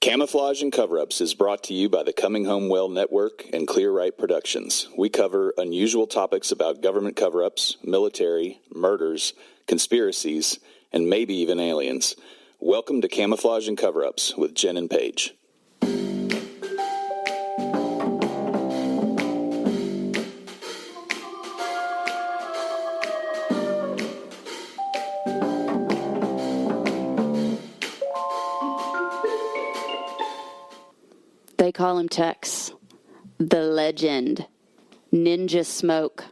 Camouflage and Cover-Ups is brought to you by the Coming Home Well Network and Clear Right Productions. We cover unusual topics about government cover-ups, military, murders, conspiracies, and maybe even aliens. Welcome to Camouflage and Cover-Ups with Jenn Page. They call him Tex, the legend, Ninja Smoke,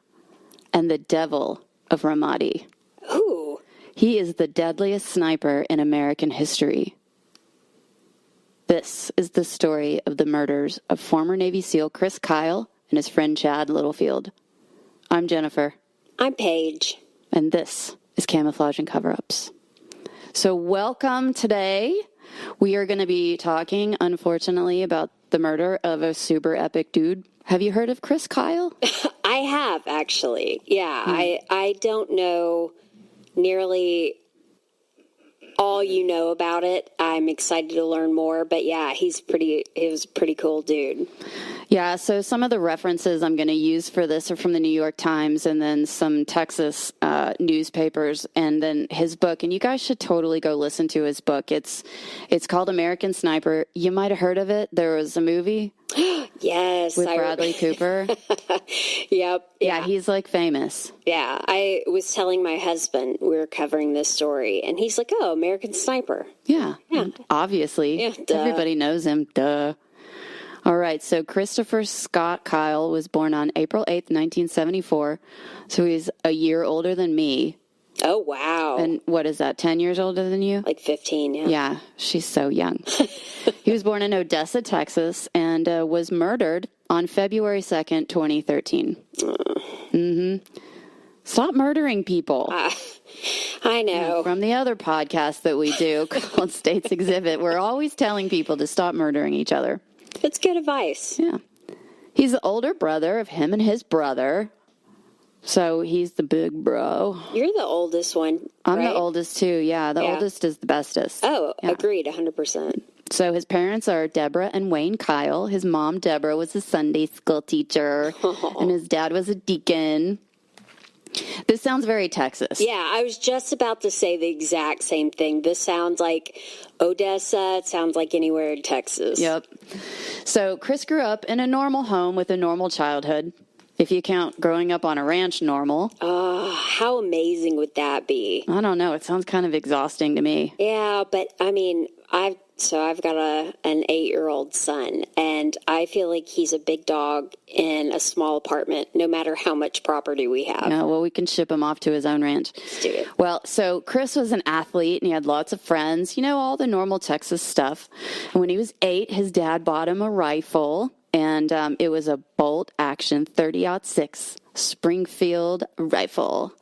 and the devil of Ramadi. Ooh. He is the deadliest sniper in American history. This is the story of the murders of former Navy SEAL Chris Kyle and his friend Chad Littlefield. I'm Jennifer. I'm Paige. And this is Camouflage and Cover-Ups. So welcome today. We are going to be talking, unfortunately, about the murder of a super epic dude. Have you heard of Chris Kyle? I have, actually. Yeah, I don't know nearly all you know about it. I'm excited to learn more, but yeah, he was a pretty cool dude. Yeah, so some of the references I'm going to use for this are from the New York Times and then some Texas newspapers and then his book. And you guys should totally go listen to his book. It's called American Sniper. You might have heard of it. There was a movie. Yes. With Bradley Cooper. Yep. Yeah, he's like famous. Yeah, I was telling my husband we were covering this story, and he's like, oh, American Sniper. Yeah. Obviously. Yeah, duh. Everybody knows him. Duh. All right, so Christopher Scott Kyle was born on April 8th, 1974, so he's a year older than me. Oh, wow. And what is that, 10 years older than you? Like 15, yeah. Yeah, she's so young. He was born in Odessa, Texas, and was murdered on February 2nd, 2013. Stop murdering people. I know. From the other podcast that we do called States Exhibit, we're always telling people to stop murdering each other. It's good advice. Yeah. He's the older brother of him and his brother. So he's the big bro. You're the oldest one, I'm right? the oldest, too. Yeah, the oldest is the bestest. Oh, yeah. Agreed, 100%. So his parents are Deborah and Wayne Kyle. His mom, Deborah, was a Sunday school teacher, and his dad was a deacon. This sounds very Texas. Yeah, I was just about to say the exact same thing. This sounds like Odessa. It sounds like anywhere in Texas. Yep. So Chris grew up in a normal home with a normal childhood, if you count growing up on a ranch normal. How amazing would that be? I don't know. It sounds kind of exhausting to me. Yeah, but I mean, I've got an 8-year-old son, and I feel like he's a big dog in a small apartment, no matter how much property we have. No, well, we can ship him off to his own ranch. Let's do it. Well, so Chris was an athlete, and he had lots of friends, all the normal Texas stuff. And when he was 8, his dad bought him a rifle, and it was a bolt-action 30-06 Springfield rifle.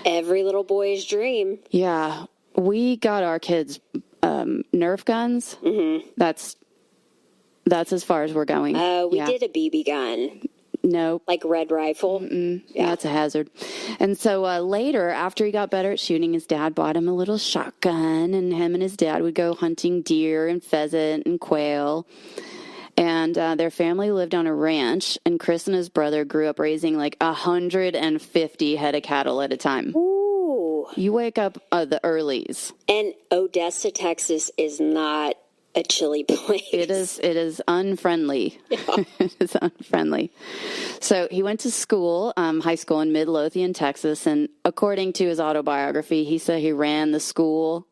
Every little boy's dream. Yeah, we got our kids Nerf guns. Mm-hmm. That's as far as we're going. We did a BB gun. No. Like Red Rifle. Yeah, that's a hazard. And so later, after he got better at shooting, his dad bought him a little shotgun, and him and his dad would go hunting deer and pheasant and quail. And their family lived on a ranch, and Chris and his brother grew up raising like 150 head of cattle at a time. Ooh. You wake up the earlies. And Odessa, Texas is not a chilly place. It is unfriendly. Yeah. It is unfriendly. So he went to school, high school in Midlothian, Texas, and according to his autobiography, he said he ran the school.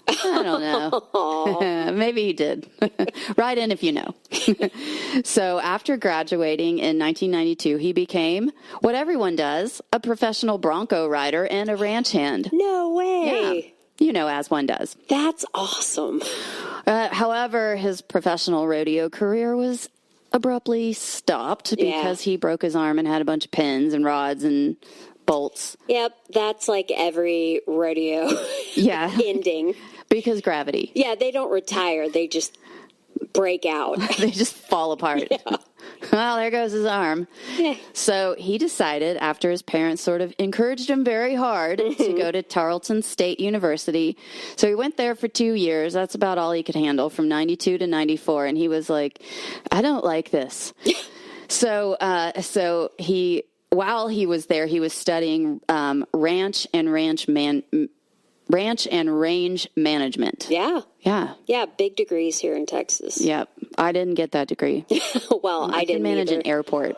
I don't know. Maybe he did. Write in if you know. So after graduating in 1992, he became what everyone does, a professional bronco rider and a ranch hand. No way. Yeah. As one does. That's awesome. However, his professional rodeo career was abruptly stopped because he broke his arm and had a bunch of pins and rods and bolts. Yep, that's like every rodeo ending. Because gravity. Yeah, they don't retire. They just break out. They just fall apart. well, there goes his arm. Yeah. So he decided, after his parents sort of encouraged him very hard, to go to Tarleton State University. So he went there for 2 years. That's about all he could handle, from 92 to 94. And he was like, I don't like this. So while he was there, he was studying ranch and range management. Yeah. Yeah. Yeah, big degrees here in Texas. Yep. I didn't get that degree. Well, I didn't can manage either. an airport.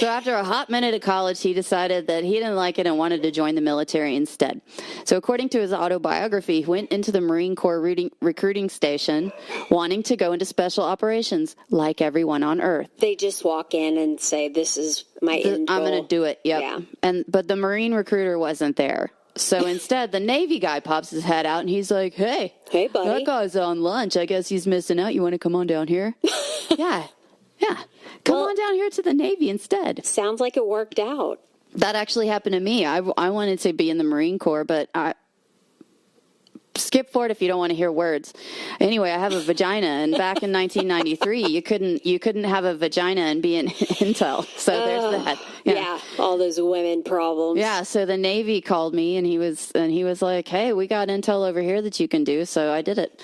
So after a hot minute at college, he decided that he didn't like it and wanted to join the military instead. So according to his autobiography, he went into the Marine Corps recruiting station wanting to go into special operations like everyone on Earth. They just walk in and say, this is my end goal. I'm going to do it. Yep. Yeah. But the Marine recruiter wasn't there. So instead, the Navy guy pops his head out and he's like, hey, buddy. That guy's on lunch. I guess he's missing out. You want to come on down here? Yeah. Come on down here to the Navy instead. Sounds like it worked out. That actually happened to me. I wanted to be in the Marine Corps, but skip forward if you don't want to hear words. Anyway, I have a vagina, and back in 1993, you couldn't have a vagina and be in intel. So there's that. Yeah, all those women problems. Yeah, so the Navy called me, and he was like, "Hey, we got intel over here that you can do." So I did it.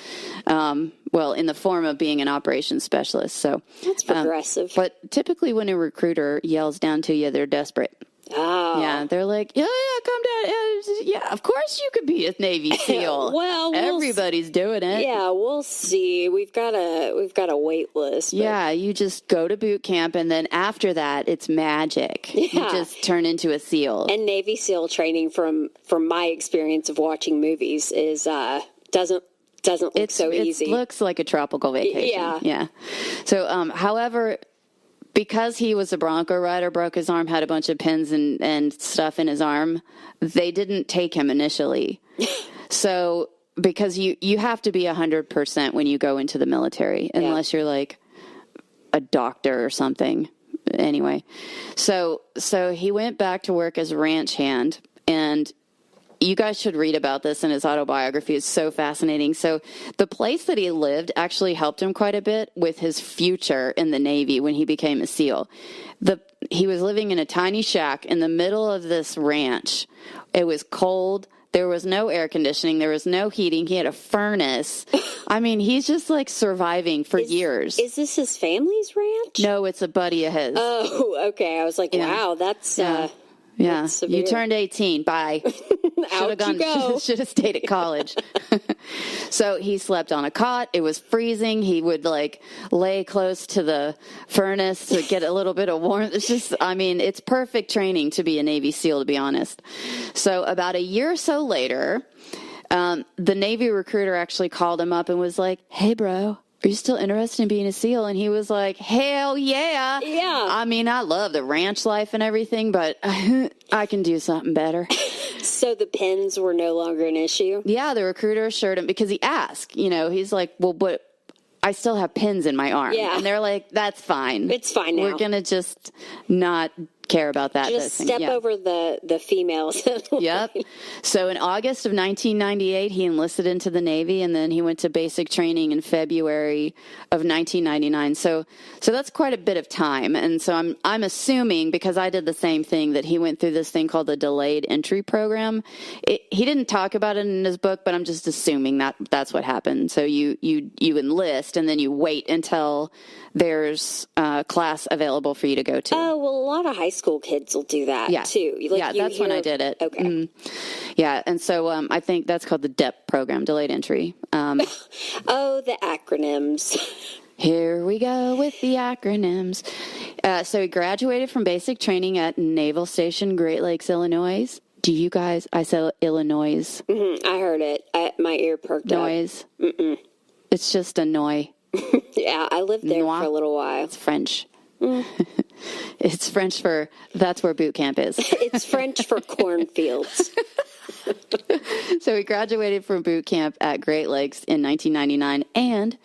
Well, in the form of being an operations specialist. So that's progressive. But typically, when a recruiter yells down to you, they're desperate. Oh. Yeah, they're like, yeah, come down. Yeah, of course you could be a Navy SEAL. Well, everybody's doing it. Yeah, we'll see. We've got a wait list. But... Yeah, you just go to boot camp, and then after that, it's magic. Yeah. You just turn into a SEAL. And Navy SEAL training, from my experience of watching movies, is doesn't look so easy. It looks like a tropical vacation. Yeah. So, however, because he was a Bronco rider, broke his arm, had a bunch of pins and stuff in his arm, they didn't take him initially. So, because you have to be 100% when you go into the military, unless you're like a doctor or something. Anyway, so he went back to work as a ranch hand, and you guys should read about this in his autobiography. It's so fascinating. So the place that he lived actually helped him quite a bit with his future in the Navy when he became a SEAL. He was living in a tiny shack in the middle of this ranch. It was cold. There was no air conditioning. There was no heating. He had a furnace. I mean, he's just like surviving for years. Is this his family's ranch? No, it's a buddy of his. Oh, okay. I was like, wow, that's... Yeah, you turned 18. Bye. Should have stayed at college. So he slept on a cot. It was freezing. He would lay close to the furnace to get a little bit of warmth. It's just, it's perfect training to be a Navy SEAL, to be honest. So about a year or so later, the Navy recruiter actually called him up and was like, "Hey, bro, are you still interested in being a SEAL?" And he was like, hell yeah. Yeah. I love the ranch life and everything, but I can do something better. So the pins were no longer an issue? Yeah, the recruiter assured him, because he asked, he's like, well, but I still have pins in my arm. Yeah. And they're like, that's fine. It's fine now. We're going to just not care about that. Just step over the females. Yep. So in August of 1998, he enlisted into the Navy, and then he went to basic training in February of 1999. So that's quite a bit of time. And so I'm assuming, because I did the same thing, that he went through this thing called the delayed entry program. He didn't talk about it in his book, but I'm just assuming that that's what happened. So you enlist, and then you wait until there's a class available for you to go to. Oh, well, a lot of high school kids will do that, too. That's when I did it. Okay. Yeah, and so I think that's called the DEP program, delayed entry. Oh, the acronyms. Here we go with the acronyms. So he graduated from basic training at Naval Station, Great Lakes, Illinois. Do you guys, I said Illinois. Mm-hmm, I heard it. My ear perked Noise. up. Mm-mm. It's just a noi. Yeah, I lived there for a little while. It's French. It's French for, that's where boot camp is. It's French for cornfields. So he graduated from boot camp at Great Lakes in 1999, and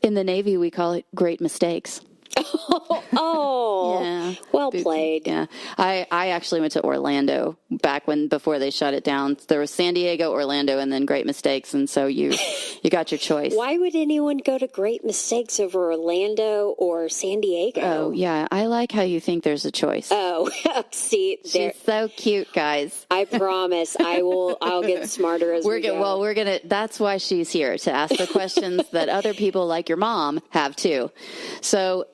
in the Navy we call it great mistakes. Oh, Yeah. well played. Yeah. I actually went to Orlando before they shut it down. There was San Diego, Orlando, and then Great Mistakes. And so you got your choice. Why would anyone go to Great Mistakes over Orlando or San Diego? Oh, yeah. I like how you think there's a choice. Oh, see, She's so cute, guys. I promise I'll get smarter as we go. Well, that's why she's here, to ask the questions that other people like your mom have too. So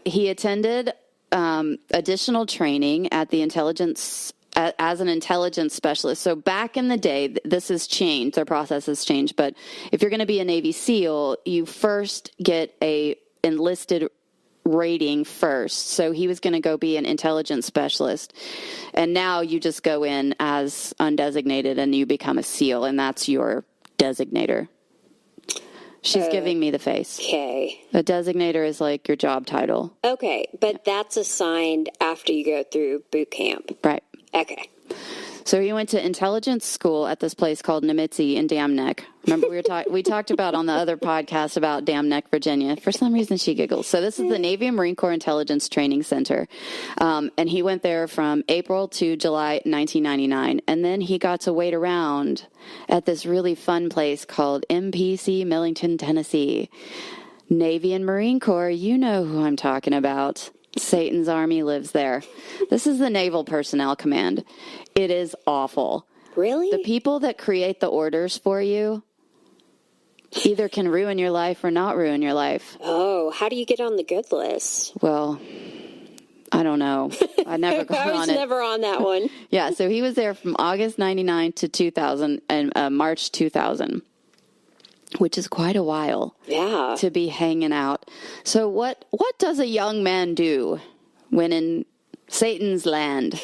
he attended additional training at the as an intelligence specialist. So back in the day, this has changed. Their process has changed. But if you're going to be a Navy SEAL, you first get a enlisted rating first. So he was going to go be an intelligence specialist. And now you just go in as undesignated and you become a SEAL, and that's your designator. She's giving me the face. Okay. A designator is like your job title. Okay, but that's assigned after you go through boot camp. Right. Okay. So he went to intelligence school at this place called Nimitzi in Dam Neck. Remember we talked about on the other podcast about Dam Neck, Virginia. For some reason she giggles. So this is the Navy and Marine Corps Intelligence Training Center. And he went there from April to July 1999. And then he got to wait around at this really fun place called MPC Millington, Tennessee. Navy and Marine Corps, you know who I'm talking about. Satan's army lives there. This is the Naval Personnel Command. It is awful. Really? The people that create the orders for you either can ruin your life or not ruin your life. Oh, how do you get on the good list? Well, I don't know. I never got on it. I was never on that one. Yeah, so he was there from August 99 to 2000 and March 2000. Which is quite a while to be hanging out. So what does a young man do when in Satan's land,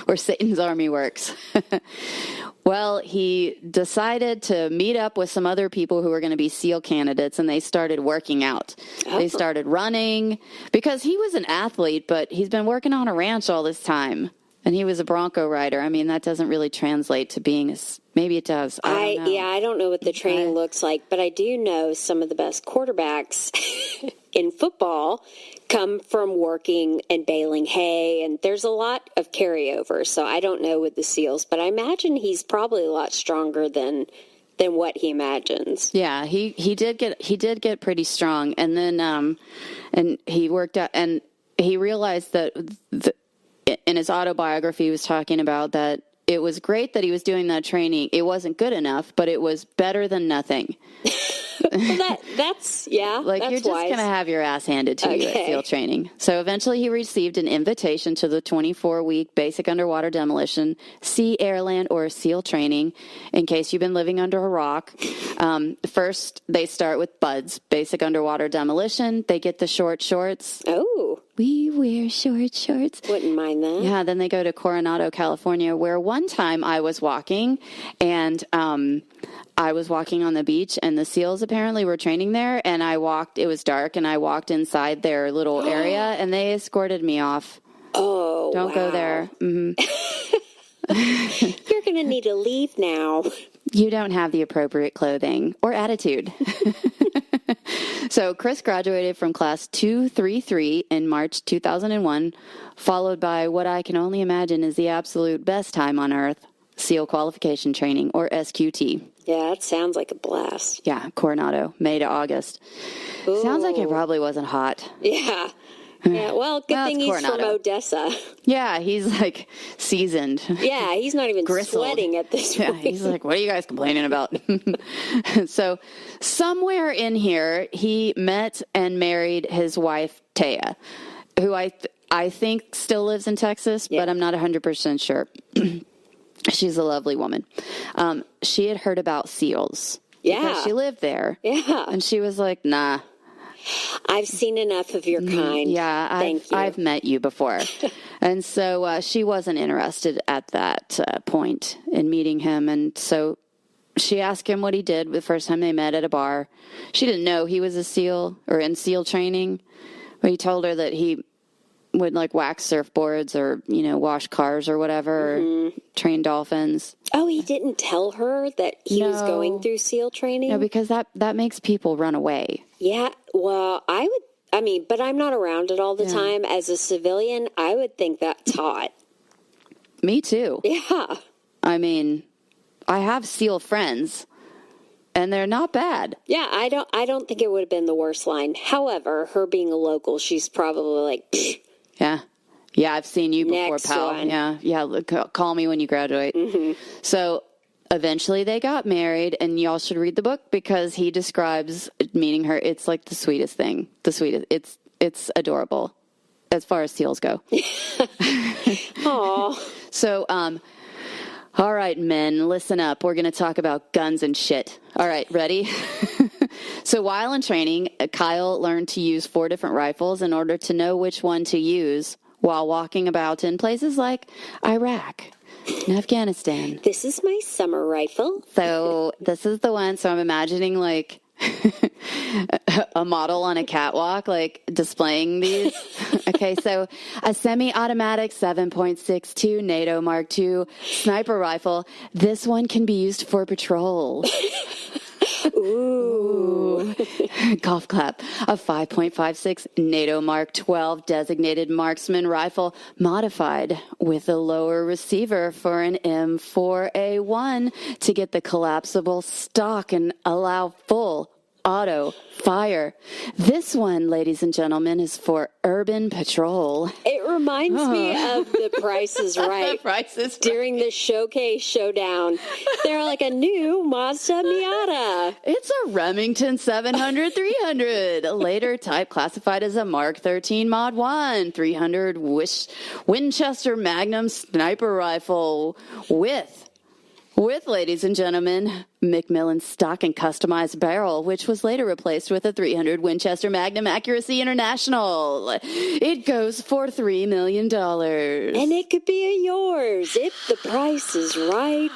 where Satan's army works? Well, he decided to meet up with some other people who were going to be SEAL candidates, and they started working out. Oh. They started running, because he was an athlete, but he's been working on a ranch all this time. And he was a Bronco rider. I mean, that doesn't really translate to being maybe it does. I don't know. Yeah, I don't know what the training looks like, but I do know some of the best quarterbacks in football come from working and baling hay, and there's a lot of carryover. So I don't know with the SEALs, but I imagine he's probably a lot stronger than what he imagines. Yeah, he did get pretty strong, and then and he worked out, and he realized that in his autobiography, he was talking about that it was great that he was doing that training. It wasn't good enough, but it was better than nothing. Well, that's like that's you're just going to have your ass handed to you at SEAL training. So eventually he received an invitation to the 24-week basic underwater demolition, sea, air, land, or SEAL training, in case you've been living under a rock. First, they start with BUDS, basic underwater demolition. They get the short shorts. Oh. We wear short shorts. Wouldn't mind that. Yeah, then they go to Coronado, California, where one time I was walking, and I was walking on the beach, and the SEALs apparently were training there, and it was dark, and I walked inside their little area, and they escorted me off. Oh, Don't go there. Mm-hmm. You're going to need to leave now. You don't have the appropriate clothing or attitude. So Chris graduated from class 233 in March 2001, followed by what I can only imagine is the absolute best time on earth, SEAL qualification training, or SQT. Yeah, that sounds like a blast. Yeah, Coronado, May to August. Ooh. Sounds like it probably wasn't hot. Yeah. Yeah, well, good thing he's Coronado. From Odessa. Yeah, he's like seasoned. Yeah, he's not even sweating at this point. Yeah, he's like, what are you guys complaining about? So somewhere in here, he met and married his wife, Taya, who I think still lives in Texas, but I'm not 100% sure. She's a lovely woman. She had heard about SEALs. Yeah. Because she lived there. Yeah. And she was like, nah. I've seen enough of your kind. Yeah, I've met you before. And so she wasn't interested at that point in meeting him. And so she asked him what he did the first time they met at a bar. She didn't know he was a SEAL or in SEAL training, but he told her that he would like wax surfboards or, wash cars or whatever, or train dolphins. Oh, he didn't tell her that he was going through SEAL training? No, because that makes people run away. Yeah, well, but I'm not around it all the time. As a civilian, I would think that's hot. Me too. Yeah. I mean, I have SEAL friends, and they're not bad. Yeah, I don't think it would have been the worst line. However, her being a local, she's probably like, pfft. Yeah. Yeah, I've seen you before, Next pal. one. Yeah, call me when you graduate. Mm-hmm. So eventually they got married, and y'all should read the book because he describes meeting her. It's like the sweetest thing. The sweetest. It's adorable as far as SEALs go. Aw. So, all right, men, listen up. We're going to talk about guns and shit. All right, ready? So while in training, Kyle learned to use 4 different rifles in order to know which one to use while walking about in places like Iraq and Afghanistan. This is my summer rifle. So this is the one. So I'm imagining like a model on a catwalk, like displaying these. Okay, so a semi-automatic 7.62 NATO Mark II sniper rifle. This one can be used for patrol. Ooh. Golf clap. A 5.56 NATO Mark 12 designated marksman rifle modified with a lower receiver for an M4A1 to get the collapsible stock and allow full auto fire. This one, ladies and gentlemen, is for urban patrol. It reminds me of The Price is Right. Price is During the showcase showdown, they're like a new Mazda Miata. It's a Remington 700-300, later type classified as a Mark 13 Mod 1 300 Winchester Magnum sniper rifle with, ladies and gentlemen, Macmillan stock and customized barrel, which was later replaced with a 300 Winchester Magnum Accuracy International. It goes for $3 million. And it could be yours if the price is right.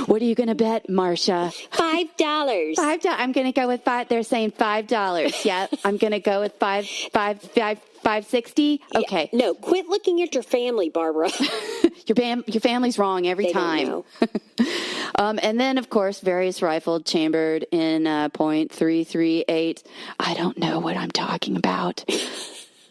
What are you going to bet, Marcia? $5. $5. I'm going to go with $5. They're saying $5. Yeah, I'm going to go with $5.60. Okay. Yeah, no, quit looking at your family, Barbara. Your family's wrong every time. And then, of course, various rifled, chambered in .338. I don't know what I'm talking about.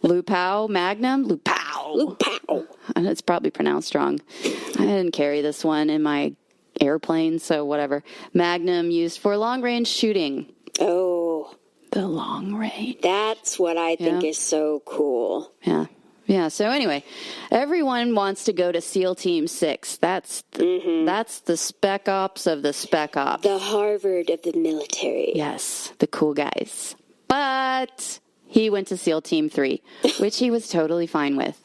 Lupow Magnum? Lupow. And it's probably pronounced wrong. I didn't carry this one in my airplane, so whatever. Magnum used for long-range shooting. Oh. The long range. That's what I think is so cool. Yeah. Yeah, so anyway, everyone wants to go to SEAL Team 6. That's the spec ops of the spec ops. The Harvard of the military. Yes, the cool guys. But he went to SEAL Team 3, which he was totally fine with.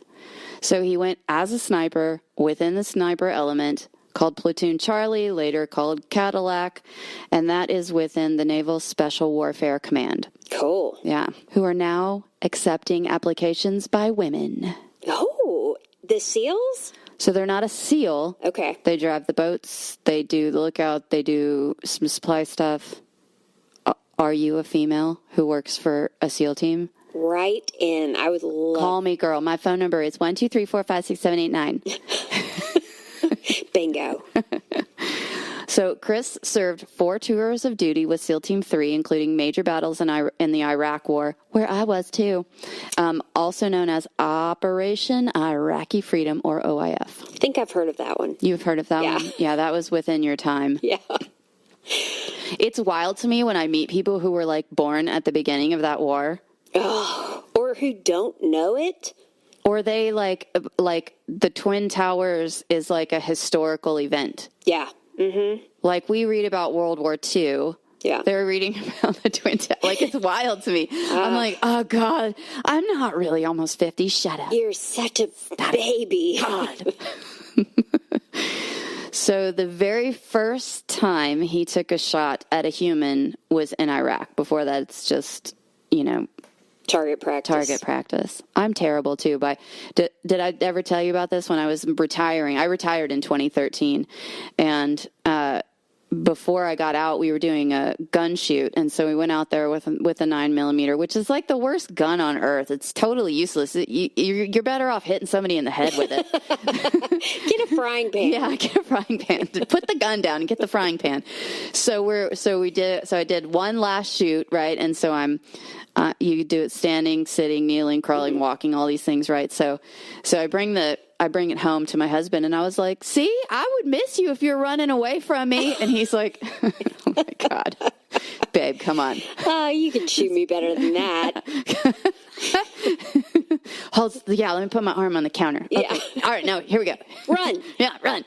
So he went as a sniper within the sniper element called Platoon Charlie, later called Cadillac, and that is within the Naval Special Warfare Command. Cool. Yeah, who are now accepting applications by women. Oh, the SEALs? So they're not a SEAL. Okay. They drive the boats. They do the lookout. They do some supply stuff. Are you a female who works for a SEAL team? Right in. I would love. Call me, girl. My phone number is 1-2-3-4-5-6-7-8-9. Bingo. So Chris served 4 tours of duty with SEAL Team 3, including major battles in the Iraq War, where I was too, also known as Operation Iraqi Freedom, or OIF. I think I've heard of that one. You've heard of that one? Yeah, that was within your time. Yeah. It's wild to me when I meet people who were like born at the beginning of that war. Oh, or who don't know it. Or they like the Twin Towers is like a historical event. Yeah. Mm-hmm. Like we read about World War II. Yeah. They're reading about the Twin Towers. Like it's wild to me. I'm like, oh God, I'm not really almost 50. Shut up. You're such a baby. God. So the very first time he took a shot at a human was in Iraq. Before that, it's just, Target practice. I'm terrible too. Did I ever tell you about this when I was retiring? I retired in 2013, and before I got out, we were doing a gun shoot. And so we went out there with a 9mm, which is like the worst gun on earth. It's totally useless. You're better off hitting somebody in the head with it. Get a frying pan. Yeah, get a frying pan. Put the gun down and get the frying pan. So I did one last shoot, right? And so you do it standing, sitting, kneeling, crawling, walking, all these things, right? So I bring it home to my husband, and I was like, see, I would miss you if you're running away from me. And he's like, oh my God, babe, come on. You can shoot me better than that. Let me put my arm on the counter. Okay. Yeah. All right, now here we go. Run. Yeah, run.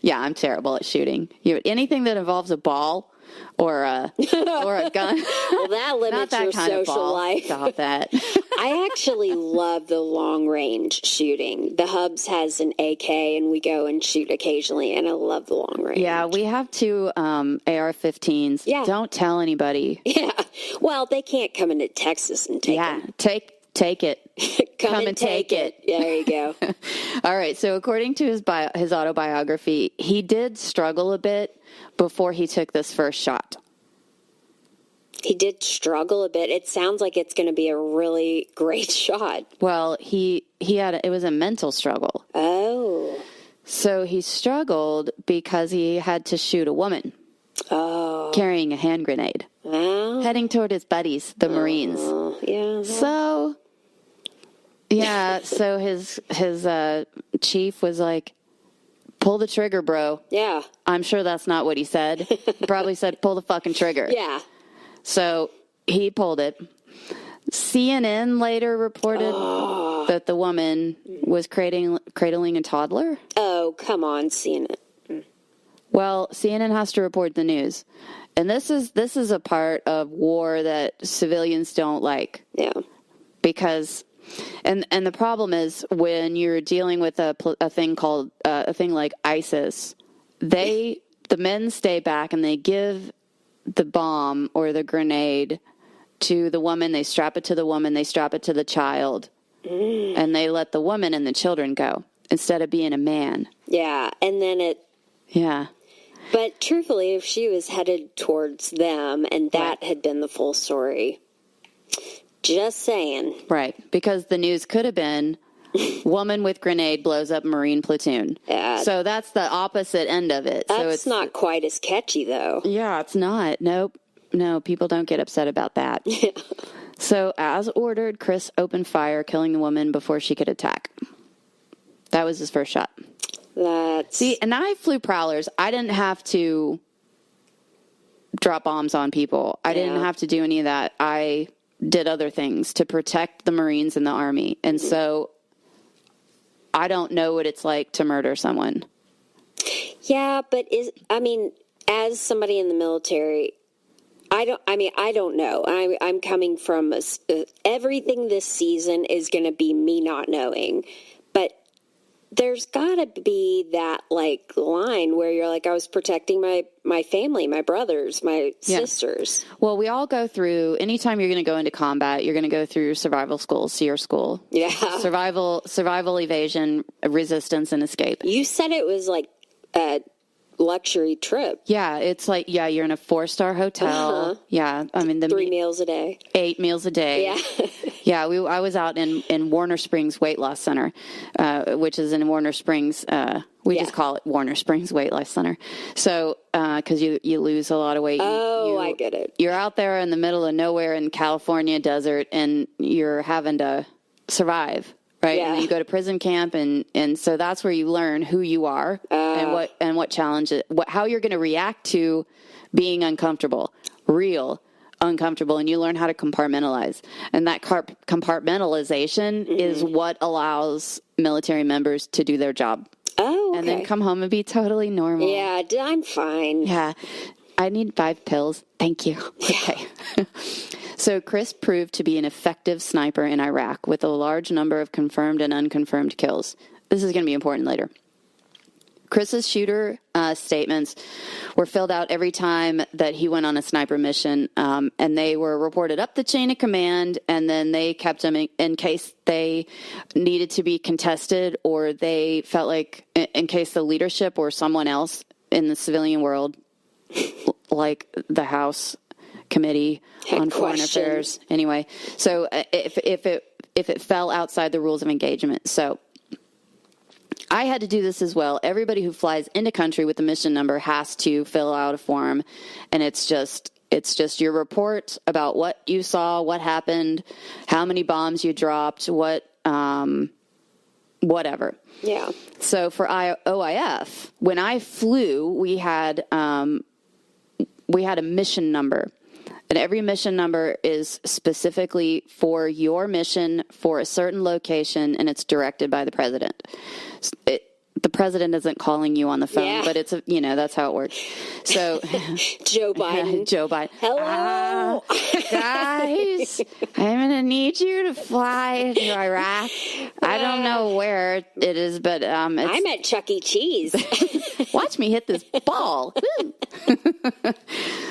Yeah, I'm terrible at shooting. Anything that involves a ball or a gun. Well, that limits your social life. Stop that. I actually love the long range shooting. The Hubs has an AK, and we go and shoot occasionally, and I love the long range. Yeah, we have 2 AR-15s. Yeah. Don't tell anybody. Yeah. Well, they can't come into Texas and take them. Take it. Come and take it. Yeah, there you go. All right. So according to his autobiography, he did struggle a bit before he took this first shot. He did struggle a bit. It sounds like it's going to be a really great shot. Well, it was a mental struggle. Oh. So he struggled because he had to shoot a woman. Oh. Carrying a hand grenade. Oh. Heading toward his buddies, the Marines. Yeah. So his chief was like, pull the trigger, bro. Yeah. I'm sure that's not what he said. He probably said, pull the fucking trigger. Yeah. So he pulled it. CNN later reported that the woman was cradling a toddler. Oh, come on, CNN. Well, CNN has to report the news. And this is a part of war that civilians don't like. Yeah. Because and the problem is when you're dealing with a thing like ISIS, the men stay back and they give the bomb or the grenade to the woman. They strap it to the woman. They strap it to the child, and they let the woman and the children go instead of being a man. Yeah, and then Yeah. But truthfully, if she was headed towards them and that had been the full story, just saying. Right, because the news could have been woman with grenade blows up Marine platoon. Yeah. So that's the opposite end of it. That's so it's not quite as catchy, though. Yeah, it's not. Nope. No, people don't get upset about that. Yeah. So as ordered, Chris opened fire, killing the woman before she could attack. That was his first shot. See, and I flew prowlers. I didn't have to drop bombs on people. I didn't have to do any of that. I did other things to protect the Marines and the Army. And so I don't know what it's like to murder someone. Yeah, but as somebody in the military, I don't know. I'm coming from everything this season is going to be me not knowing, but there's got to be that line where you're like, I was protecting my family, my brothers, my sisters. Well, we all go through, anytime you're going to go into combat, you're going to go through your survival school, SERE school. Yeah. Survival, evasion, resistance, and escape. You said it was like a luxury trip. Yeah, it's like, you're in a 4-star hotel. Uh-huh. Yeah, 3 meals a day. 8 meals a day. Yeah. Yeah, I was out in Warner Springs Weight Loss Center, which is in Warner Springs. We just call it Warner Springs Weight Loss Center. So, because you lose a lot of weight. I get it. You're out there in the middle of nowhere in California desert, and you're having to survive. Right. Yeah. And you go to prison camp, and so that's where you learn who you are and what challenges, how you're going to react to being uncomfortable, real uncomfortable, and you learn how to compartmentalize. And that compartmentalization is what allows military members to do their job. Oh, okay. And then come home and be totally normal. Yeah, I'm fine. Yeah. I need 5 pills. Thank you. Okay. So Chris proved to be an effective sniper in Iraq with a large number of confirmed and unconfirmed kills. This is going to be important later. Chris's shooter statements were filled out every time that he went on a sniper mission, and they were reported up the chain of command, and then they kept them in case they needed to be contested, or they felt like in case the leadership or someone else in the civilian world, like the House Committee on Foreign Affairs. Anyway, so if it fell outside the rules of engagement. So I had to do this as well. Everybody who flies into country with the mission number has to fill out a form, and it's just your report about what you saw, what happened, how many bombs you dropped, whatever. Yeah. So for OIF, when I flew, we had a mission number. And every mission number is specifically for your mission for a certain location, and it's directed by the president. The president isn't calling you on the phone, but it's that's how it works. So Joe Biden. Joe Biden. Hello, guys. I'm gonna need you to fly to Iraq. I don't know where it is, but I'm at Chuck E. Cheese. Watch me hit this ball.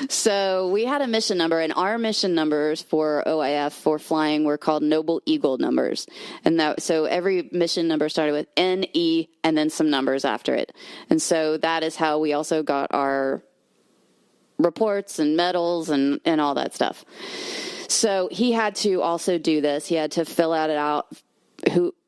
So we had a mission number, and our mission numbers for OIF for flying were called Noble Eagle numbers. And so every mission number started with NE and then some numbers after it. And so that is how we also got our reports and medals and all that stuff. So he had to also do this. He had to fill out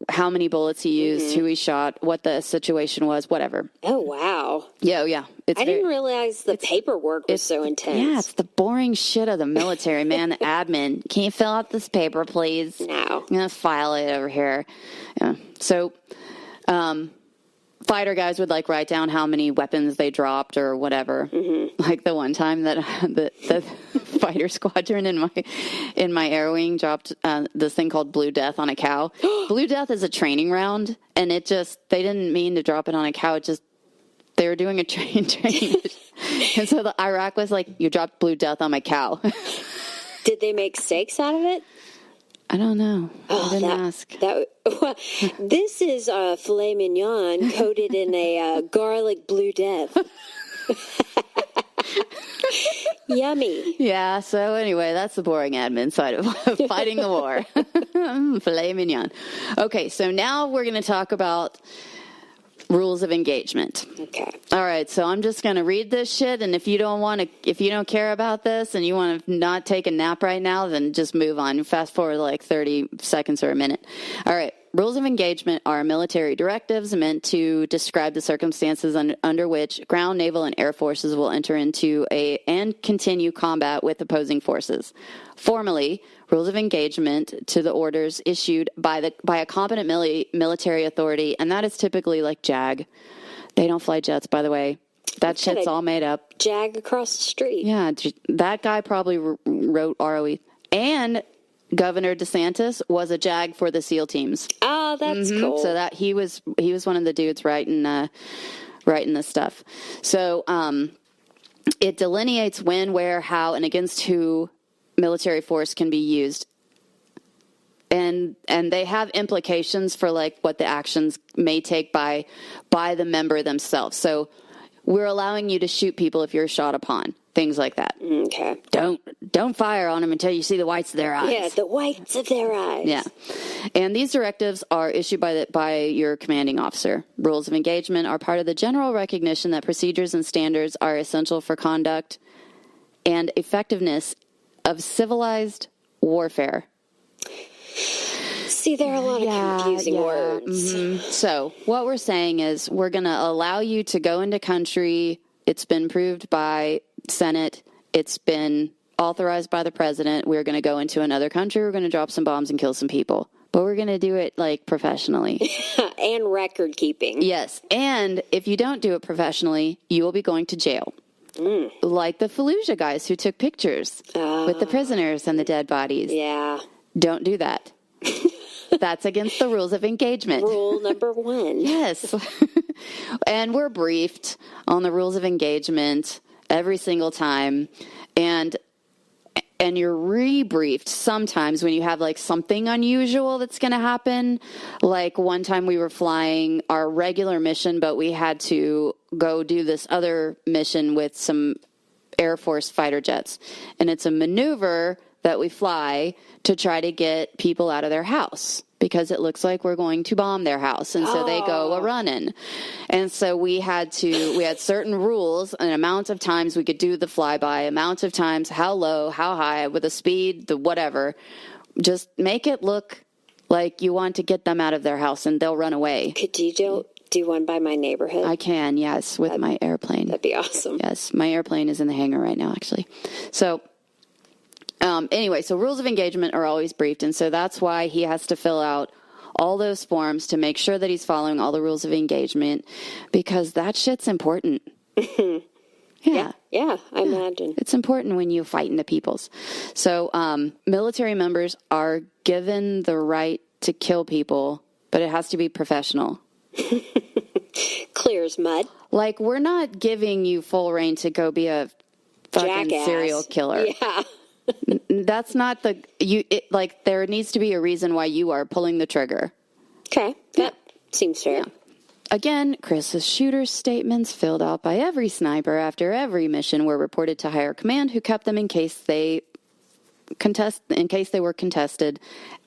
how many bullets he used, who he shot, what the situation was, whatever. Oh, wow. Yeah. I didn't realize the paperwork was so intense. Yeah, it's the boring shit of the military, man. The admin. Can you fill out this paper, please? No. I'm going to file it over here. Yeah. So, fighter guys would write down how many weapons they dropped or whatever. Like the one time that the fighter squadron in my air wing dropped this thing called Blue Death on a cow. Blue Death is a training round, and they didn't mean to drop it on a cow. They were doing a training. And so Iraq was like, you dropped Blue Death on my cow. Did they make steaks out of it? I don't know. I didn't ask. This is filet mignon coated in a garlic Blue Death. Yummy. Yeah, so anyway, that's the boring admin side of fighting the war. Filet mignon. Okay, so now we're going to talk about rules of engagement. Okay. All right, so I'm just going to read this shit, and if you don't care about this and you want to not take a nap right now, then just move on. Fast forward 30 seconds or a minute. All right. Rules of engagement are military directives meant to describe the circumstances under which ground, naval, and air forces will enter into and continue combat with opposing forces. Formally, rules of engagement to the orders issued by a competent military authority, and that is typically JAG. They don't fly jets, by the way. That shit's all made up. Jag across the street. Yeah, that guy probably wrote ROE. And Governor DeSantis was a JAG for the SEAL teams. Oh, that's cool. So that he was one of the dudes writing this stuff. So it delineates when, where, how, and against who military force can be used. And they have implications for what the actions may take by the member themselves. So we're allowing you to shoot people if you're shot upon. Things like that. Okay. Don't fire on them until you see the whites of their eyes. Yeah, the whites of their eyes. Yeah. And these directives are issued by your commanding officer. Rules of engagement are part of the general recognition that procedures and standards are essential for conduct and effectiveness of civilized warfare. See, there are a lot of confusing words. So what we're saying is we're going to allow you to go into country. It's been approved by Senate. It's been authorized by the president. We're going to go into another country. We're going to drop some bombs and kill some people. But we're going to do it professionally. And record keeping. Yes. And if you don't do it professionally, you will be going to jail. Like the Fallujah guys who took pictures with the prisoners and the dead bodies. Yeah. Don't do that. That's against the rules of engagement. Rule number 1. Yes. And we're briefed on the rules of engagement every single time. And you're rebriefed sometimes when you have something unusual that's going to happen. Like one time we were flying our regular mission, but we had to go do this other mission with some Air Force fighter jets. And it's a maneuver that we fly to try to get people out of their house because it looks like we're going to bomb their house. And so they go a-running. And so we had certain rules, an amount of times we could do the flyby, amount of times, how low, how high, with the speed, the whatever. Just make it look like you want to get them out of their house and they'll run away. Could you do one by my neighborhood? I can, yes, with my airplane. That'd be awesome. Yes, my airplane is in the hangar right now, actually. So anyway, so rules of engagement are always briefed, and so that's why he has to fill out all those forms to make sure that he's following all the rules of engagement, because that shit's important. Yeah, I imagine. It's important when you fight into peoples. So military members are given the right to kill people, but it has to be professional. Clear as mud. Like, we're not giving you full reign to go be a fucking jackass. Serial killer. Yeah. That's not there needs to be a reason why you are pulling the trigger. Okay. That seems fair. Yeah. Again, Chris's shooter's statements filled out by every sniper after every mission were reported to higher command, who kept them in case they were contested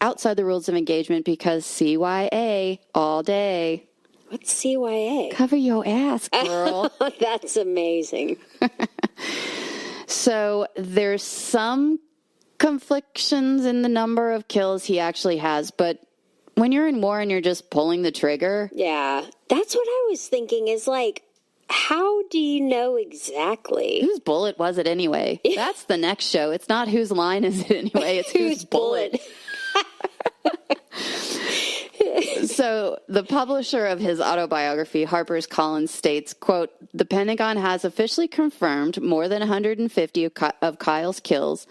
outside the rules of engagement, because CYA all day. What's CYA? Cover your ass, girl. That's amazing. So there's some conflictions in the number of kills he actually has, but when you're in war and you're just pulling the trigger. Yeah, that's what I was thinking, is like, how do you know exactly? Whose bullet was it anyway? That's the next show. It's not whose line is it anyway. It's whose bullet. So the publisher of his autobiography, HarperCollins, states, quote, "The Pentagon has officially confirmed more than 150 of Kyle's kills.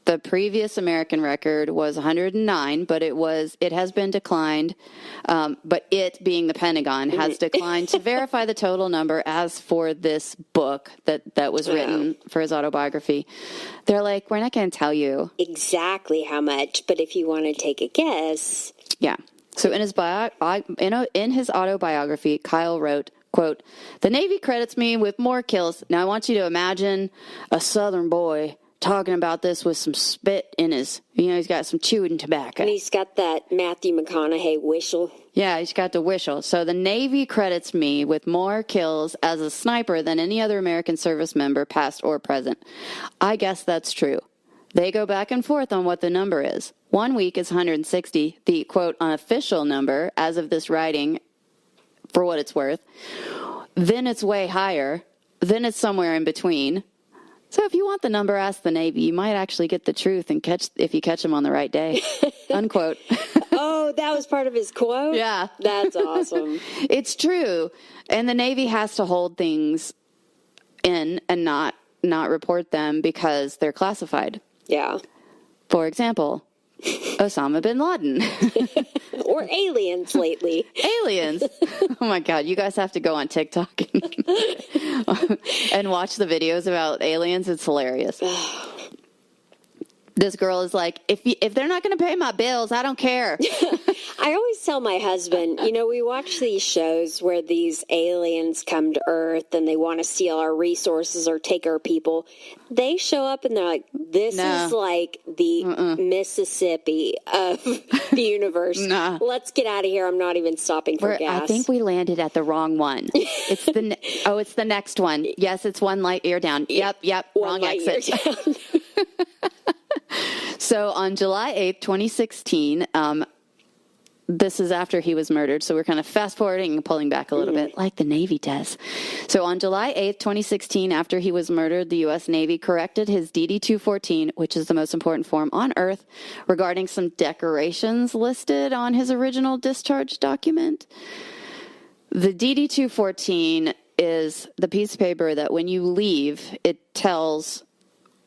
The previous American record was 109, but it has been declined. But it, being the Pentagon, has declined to verify the total number. As for this book that was written for his autobiography, they're like, we're not going to tell you exactly how much, but if you want to take a guess." Yeah. So in his autobiography, Kyle wrote, quote, "The Navy credits me with more kills. Now I want you to imagine a Southern boy talking about this with some spit in his, he's got some chewing tobacco. And he's got that Matthew McConaughey whistle. Yeah, he's got the whistle. So the Navy credits me with more kills as a sniper than any other American service member, past or present. I guess that's true. They go back and forth on what the number is. 1 week is 160, the, quote, unofficial number as of this writing, for what it's worth. Then it's way higher. Then it's somewhere in between. So if you want the number, ask the Navy. You might actually get the truth if you catch them on the right day." Unquote. Oh, that was part of his quote? Yeah. That's awesome. It's true. And the Navy has to hold things in and not report them because they're classified. Yeah. For example, Osama bin Laden. Or aliens lately. Aliens. Oh my God. You guys have to go on TikTok and watch the videos about aliens. It's hilarious. This girl is like, if they're not going to pay my bills, I don't care. I always tell my husband, we watch these shows where these aliens come to Earth and they want to steal our resources or take our people. They show up and they're like, this is like the Mississippi of the universe. Nah. Let's get out of here. I'm not even stopping for gas. I think we landed at the wrong one. It's the next one. Yes, it's 1 light year down. Yep. Wrong exit. So on July 8th, 2016, this is after he was murdered, so we're kind of fast-forwarding and pulling back a little bit, like the Navy does. So on July 8th, 2016, after he was murdered, the U.S. Navy corrected his DD-214, which is the most important form on Earth, regarding some decorations listed on his original discharge document. The DD-214 is the piece of paper that when you leave, it tells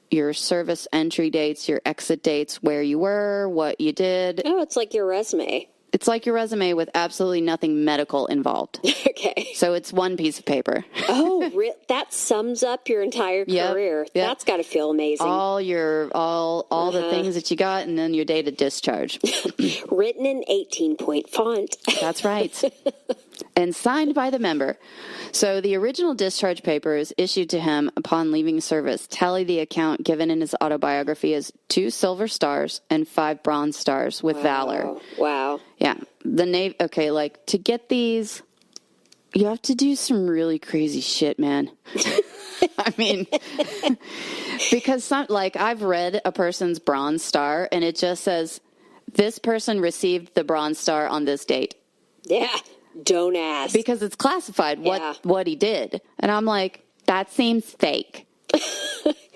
your service entry dates, your exit dates, where you were, what you did. Oh, it's like your resume. It's like your resume with absolutely nothing medical involved. Okay. So it's one piece of paper. Oh, that sums up your entire career. Yep. That's got to feel amazing. All the things that you got, and then your date of discharge. Written in 18-point font. That's right. and signed by the member. So the original discharge papers issued to him upon leaving service tally the account given in his autobiography as 2 silver stars and 5 bronze stars with valor. Wow. Yeah. The Navy, okay, like, to get these, you have to do some really crazy shit, man. I mean, because I've read a person's bronze star and it just says, this person received the bronze star on this date. Yeah. Don't ask. Because it's classified what he did. And I'm like, that seems fake.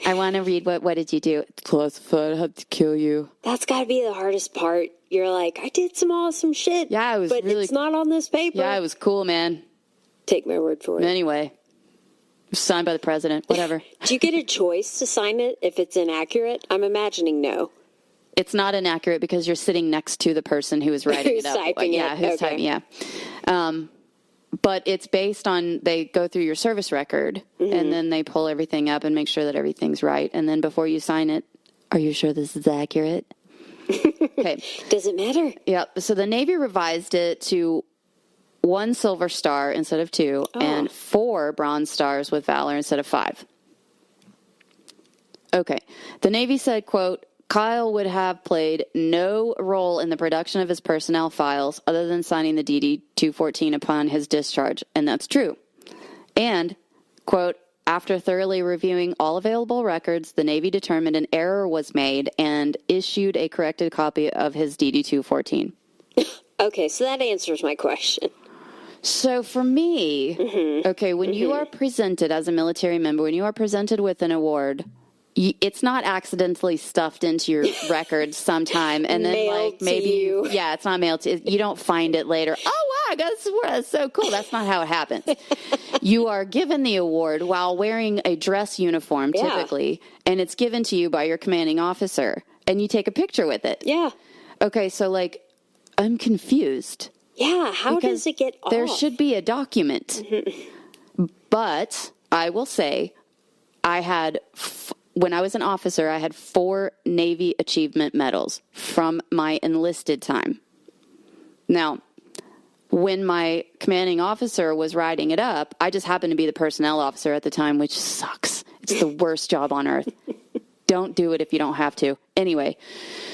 I want to read what did you do? It's classified. I had to kill you. That's got to be the hardest part. You're like, I did some awesome shit. Yeah, it was but really, it's not on this paper. Yeah, it was cool, man. Take my word for it. Anyway, signed by the president, whatever. Do you get a choice to sign it if it's inaccurate? I'm imagining no. It's not inaccurate because you're sitting next to the person who is writing Who's it up. typing Yeah, it. who's Okay. typing, yeah. But it's based on, they go through your service record, and then they pull everything up and make sure that everything's right. And then before you sign it, are you sure this is accurate? Okay. Does it matter? Yep. So the Navy revised it to 1 silver star instead of 2, and 4 bronze stars with valor instead of 5. Okay. The Navy said, quote, Kyle would have played no role in the production of his personnel files other than signing the DD-214 upon his discharge, and that's true. And, quote, after thoroughly reviewing all available records, the Navy determined an error was made and issued a corrected copy of his DD-214. Okay, so that answers my question. So for me, okay, when you are presented as a military member, when you are presented with an award, it's not accidentally stuffed into your record sometime and then Mailed like maybe to you. Yeah, it's not mailed to you. Don't find it later. Oh wow, I got this award. That's so cool. That's not how it happens. You are given the award while wearing a dress uniform typically, and it's given to you by your commanding officer, and you take a picture with it. Yeah. Okay, so like I'm confused. Yeah, how does it get off? There should be a document. But I will say I had when I was an officer, I had 4 Navy Achievement Medals from my enlisted time. Now, when my commanding officer was writing it up, I just happened to be the personnel officer at the time, which sucks. It's the worst job on earth. Don't do it if you don't have to. Anyway,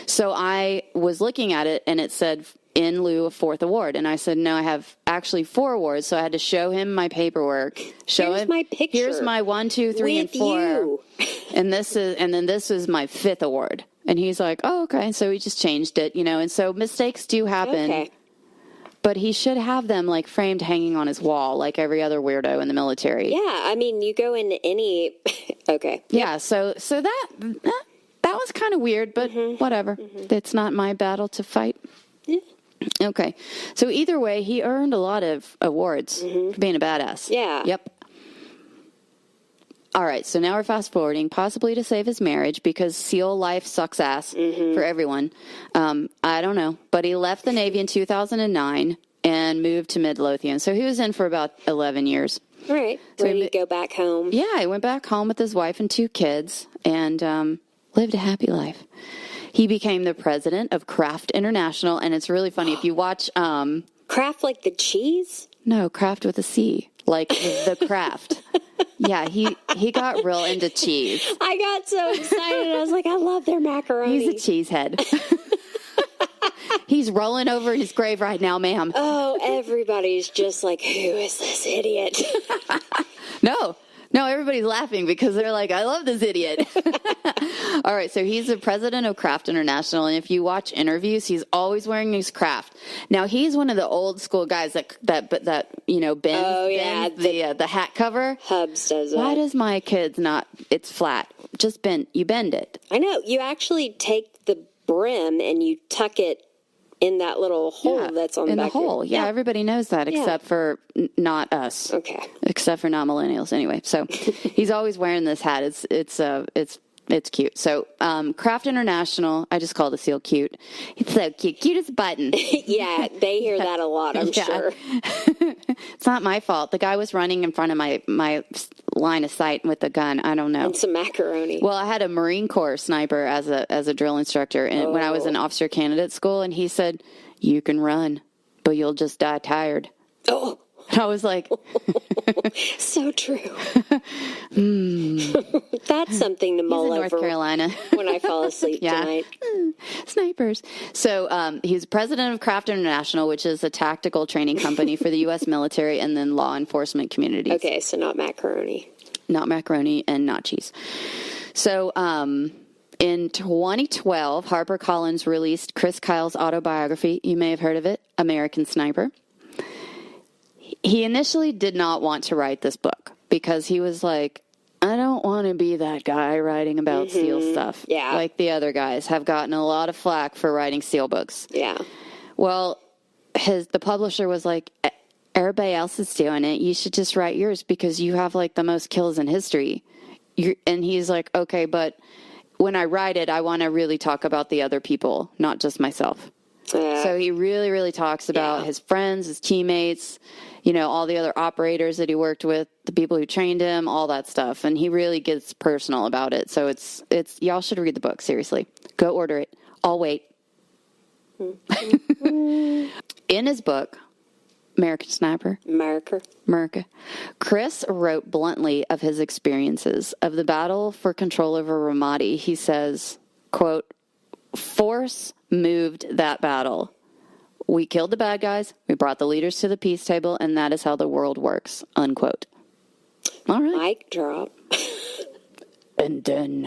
so I was looking at it, and it said in lieu of 4th award. And I said, no, I have actually 4 awards. So I had to show him my paperwork. Here's him my picture. Here's my 1, 2, 3, and with 4. You. And then this is my 5th award. And he's like, oh, okay. So he just changed it, And so mistakes do happen. Okay. But he should have them like framed hanging on his wall like every other weirdo in the military. Yeah, I mean, you go into any... Okay. Yeah, so that was kind of weird, but whatever. It's not my battle to fight. Yeah. Okay. So either way, he earned a lot of awards for being a badass. Yeah. Yep. All right, so now we're fast forwarding, possibly to save his marriage because SEAL life sucks ass for everyone. I don't know, but he left the Navy in 2009 and moved to Midlothian. So he was in for about 11 years. All right. Ready to go back home. Yeah, he went back home with his wife and 2 kids and lived a happy life. He became the president of Kraft International, and it's really funny if you watch... Kraft like the cheese? No, Kraft with a C, like the Kraft. Yeah, he got real into cheese. I got so excited. I was like, I love their macaroni. He's a cheesehead. He's rolling over his grave right now, ma'am. Oh, everybody's just like, who is this idiot? No, everybody's laughing because they're like, I love this idiot. All right, so he's the president of Kraft International, and if you watch interviews, he's always wearing his Kraft. Now, he's one of the old school guys that bends the hat cover. Hubs does it. Why does my kids not? It's flat. Just bend. You bend it. I know. You actually take the brim and you tuck it in that little hole that's on the back. In the hole. Yeah, everybody knows that except for not us. Okay. Except for not millennials. Anyway, so he's always wearing this hat. It's cute. So Kraft International, I just called the SEAL cute. It's so cute. Cute as a button. Yeah, they hear that a lot, I'm sure. It's not my fault. The guy was running in front of my line of sight with a gun. I don't know. And some macaroni. Well, I had a Marine Corps sniper as a drill instructor and when I was in officer candidate school, and he said, you can run, but you'll just die tired. Oh, And I was like, so true. That's something to he's mull in North over Carolina. when I fall asleep Yeah. tonight. Snipers. So he's president of Craft International, which is a tactical training company for the U.S. military and then law enforcement communities. Okay, so not macaroni. Not macaroni and not cheese. So in 2012, HarperCollins released Chris Kyle's autobiography. You may have heard of it, American Sniper. He initially did not want to write this book because he was like, I don't want to be that guy writing about SEAL stuff. Yeah. Like the other guys have gotten a lot of flack for writing SEAL books. Yeah. Well, the publisher was like, everybody else is doing it. You should just write yours because you have like the most kills in history. And he's like, okay, but when I write it, I want to really talk about the other people, not just myself. So he really, really talks about his friends, his teammates, you know, all the other operators that he worked with, the people who trained him, all that stuff. And he really gets personal about it. So it's y'all should read the book. Seriously, go order it. I'll wait. In his book, American Sniper, America, Chris wrote bluntly of his experiences of the battle for control over Ramadi. He says, quote, force moved that battle. We killed the bad guys, we brought the leaders to the peace table, and that is how the world works, unquote. All right. Mic drop. And then,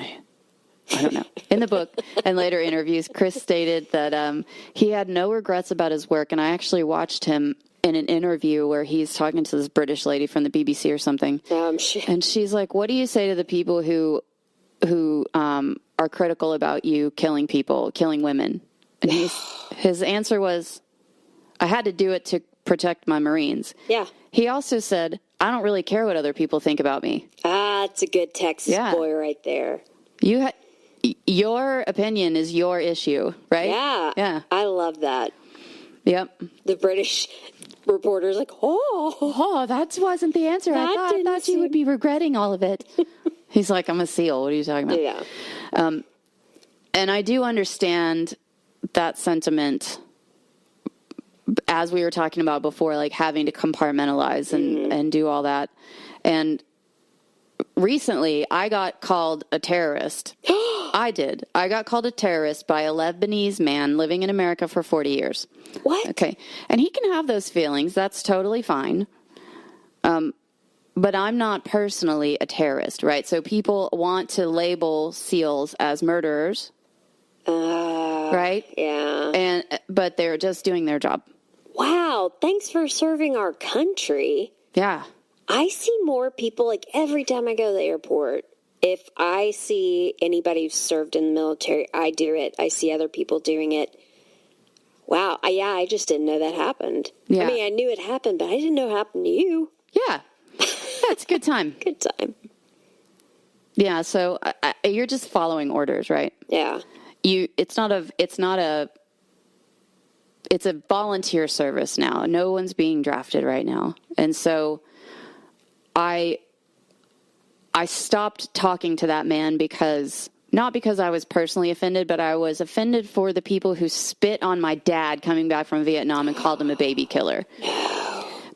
I don't know. In the book and later interviews, Chris stated that he had no regrets about his work, and I actually watched him in an interview where he's talking to this British lady from the BBC or something. And she's like, what do you say to the people who are critical about you killing people, killing women? And his answer was, I had to do it to protect my Marines. Yeah. He also said, I don't really care what other people think about me. Ah, it's a good Texas boy right there. Your opinion is your issue, right? Yeah. Yeah. I love that. Yep. The British reporter's like, that wasn't the answer. I thought you would be regretting all of it. He's like, I'm a SEAL. What are you talking about? Yeah. And I do understand that sentiment, as we were talking about before, like having to compartmentalize and do all that. And recently, I got called a terrorist. I did. I got called a terrorist by a Lebanese man living in America for 40 years. What? Okay. And he can have those feelings. That's totally fine. But I'm not personally a terrorist, right? So people want to label SEALs as murderers, right? Yeah. But they're just doing their job. Wow. Thanks for serving our country. Yeah. I see more people, like every time I go to the airport, if I see anybody who's served in the military, I do it. I see other people doing it. Wow. I just didn't know that happened. Yeah. I mean, I knew it happened, but I didn't know it happened to you. Yeah. That's a good time. Good time. Yeah. So you're just following orders, right? Yeah. It's a volunteer service now. No one's being drafted right now. And so I stopped talking to that man not because I was personally offended, but I was offended for the people who spit on my dad coming back from Vietnam and called him a baby killer.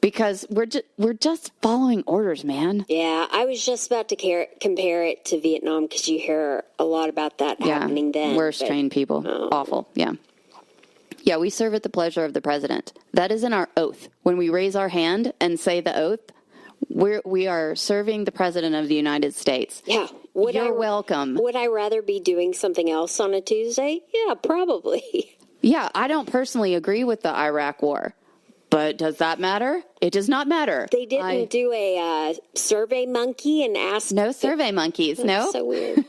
Because we're just following orders, man. Yeah, I was just about to compare it to Vietnam because you hear a lot about that happening then. Worst trained people. Awful. Yeah. Yeah, we serve at the pleasure of the president. That is in our oath. When we raise our hand and say the oath, we are serving the president of the United States. Yeah. You're welcome. Would I rather be doing something else on a Tuesday? Yeah, probably. Yeah, I don't personally agree with the Iraq war. But does that matter? It does not matter. They didn't do a survey monkey and ask. No survey monkeys. No. So weird.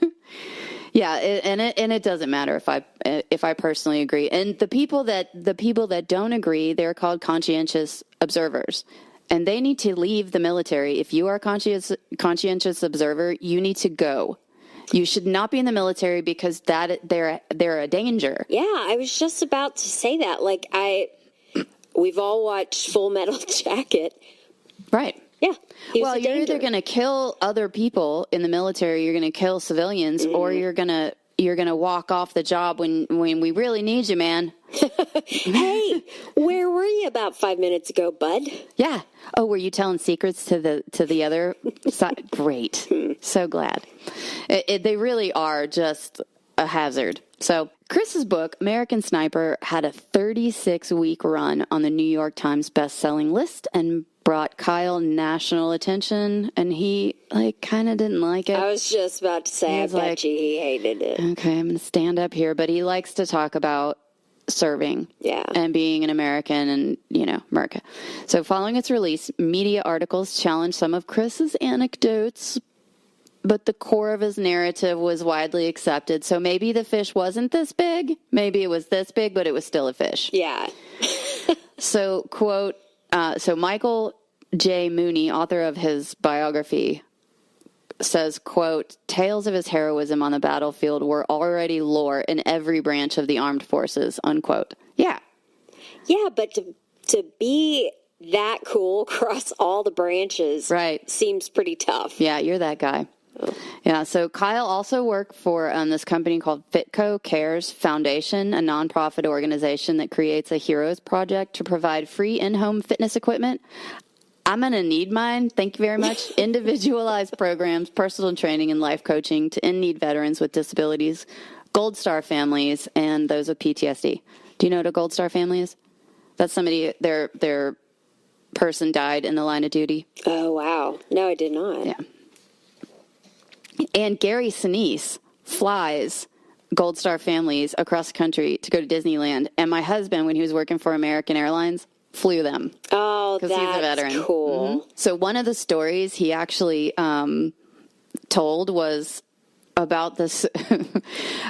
Yeah, and it doesn't matter if I personally agree. And the people that don't agree, they're called conscientious observers, and they need to leave the military. If you are a conscientious observer, you need to go. You should not be in the military because they're a danger. Yeah, I was just about to say that. Like we've all watched Full Metal Jacket. Right. Yeah. Well, you're either going to kill other people in the military, you're going to kill civilians, or you're going to you're going to walk off the job when we really need you, man. Hey, where were you about 5 minutes ago, bud? Yeah. Oh, were you telling secrets to the other side? Great. So glad. They really are just a hazard. So Chris's book, American Sniper, had a 36-week run on the New York Times best-selling list and brought Kyle national attention, and he, kind of didn't like it. I was just about to say, I bet you he hated it. Okay, I'm going to stand up here, but he likes to talk about serving and being an American and, America. So following its release, media articles challenged some of Chris's anecdotes, but the core of his narrative was widely accepted. So maybe the fish wasn't this big. Maybe it was this big, but it was still a fish. Yeah. So, quote, so Michael J. Mooney, author of his biography, says, quote, tales of his heroism on the battlefield were already lore in every branch of the armed forces, unquote. Yeah. Yeah, but to be that cool across all the branches seems pretty tough. Yeah, you're that guy. Yeah, so Kyle also worked for this company called Fitco Cares Foundation, a nonprofit organization that creates a heroes project to provide free in-home fitness equipment. I'm going to need mine. Thank you very much. Individualized programs, personal training, and life coaching to in-need veterans with disabilities, Gold Star families, and those with PTSD. Do you know what a Gold Star family is? That's somebody, their person died in the line of duty. Oh, wow. No, I did not. Yeah. And Gary Sinise flies Gold Star families across the country to go to Disneyland. And my husband, when he was working for American Airlines, flew them. Oh, that's he's a veteran. Cool. Mm-hmm. So one of the stories he actually told was about this,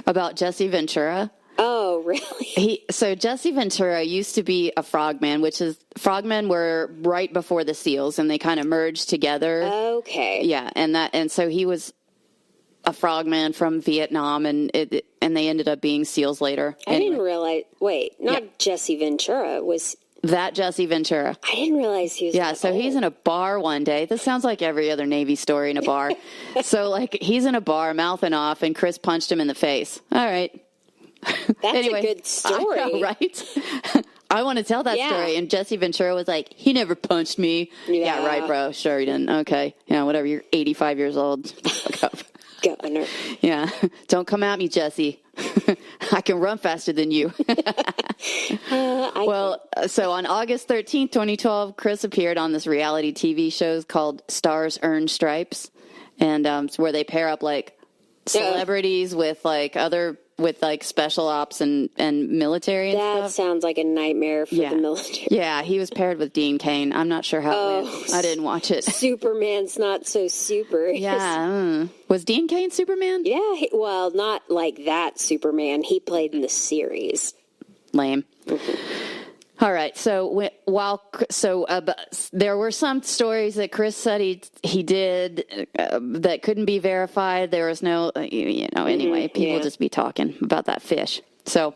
about Jesse Ventura. Oh, really? So Jesse Ventura used to be a frogman, which is, frogmen were right before the SEALs, and they kind of merged together. Okay. Yeah, and so he was a frogman from Vietnam, and they ended up being SEALs later. I didn't realize. Wait, not Jesse Ventura was. That Jesse Ventura. I didn't realize he was. Yeah, so he's in a bar one day. This sounds like every other Navy story in a bar. So, he's in a bar, mouthing off, and Chris punched him in the face. All right. That's anyway, a good story. I know, right? I want to tell that story. And Jesse Ventura was like, he never punched me. Yeah, right, bro. Sure he didn't. Okay. Yeah, whatever. You're 85 years old. Fuck up. Governor. Yeah. Don't come at me, Jesse. I can run faster than you. So on August 13th, 2012, Chris appeared on this reality TV show called Stars Earn Stripes. And where they pair up celebrities with special ops and military and stuff. That sounds like a nightmare for the military. Yeah, he was paired with Dean Cain. I'm not sure how it went. I didn't watch it. Superman's not so super. Yeah. Was Dean Cain Superman? Yeah, not like that Superman. He played in the series. Lame. Mm-hmm. All right. So there were some stories that Chris said he did that couldn't be verified. There was no, anyway, people just be talking about that fish. So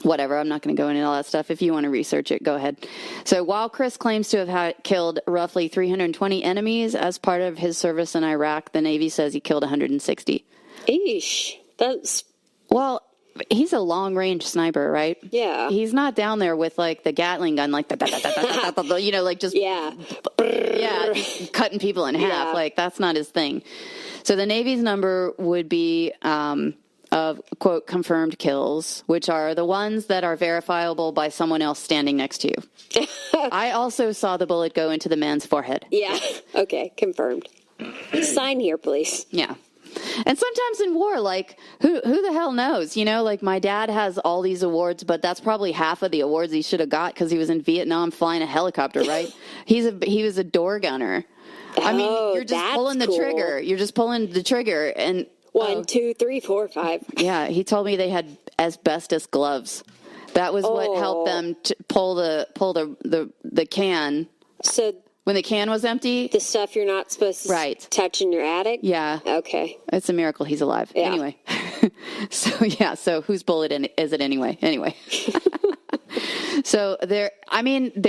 whatever. I'm not going to go into all that stuff. If you want to research it, go ahead. So while Chris claims to have killed roughly 320 enemies as part of his service in Iraq, the Navy says he killed 160. Eesh. That's... Well... He's a long-range sniper, right? Yeah. He's not down there with, the Gatling gun, just... Yeah. Yeah, cutting people in half. Yeah. That's not his thing. So the Navy's number would be of, quote, confirmed kills, which are the ones that are verifiable by someone else standing next to you. I also saw the bullet go into the man's forehead. Yeah. Okay, confirmed. Sign here, please. Yeah. And sometimes in war, who the hell knows? My dad has all these awards, but that's probably half of the awards he should have got because he was in Vietnam flying a helicopter, right? He was a door gunner. I mean, you're just pulling the trigger. You're just pulling the trigger. And 1, 2, 3, 4, 5. Yeah, he told me they had asbestos gloves. That was what helped them to pull the can. So. When the can was empty. The stuff you're not supposed to touch in your attic? Yeah. Okay. It's a miracle he's alive. Yeah. Anyway. So whose bullet is it anyway? Anyway. So they're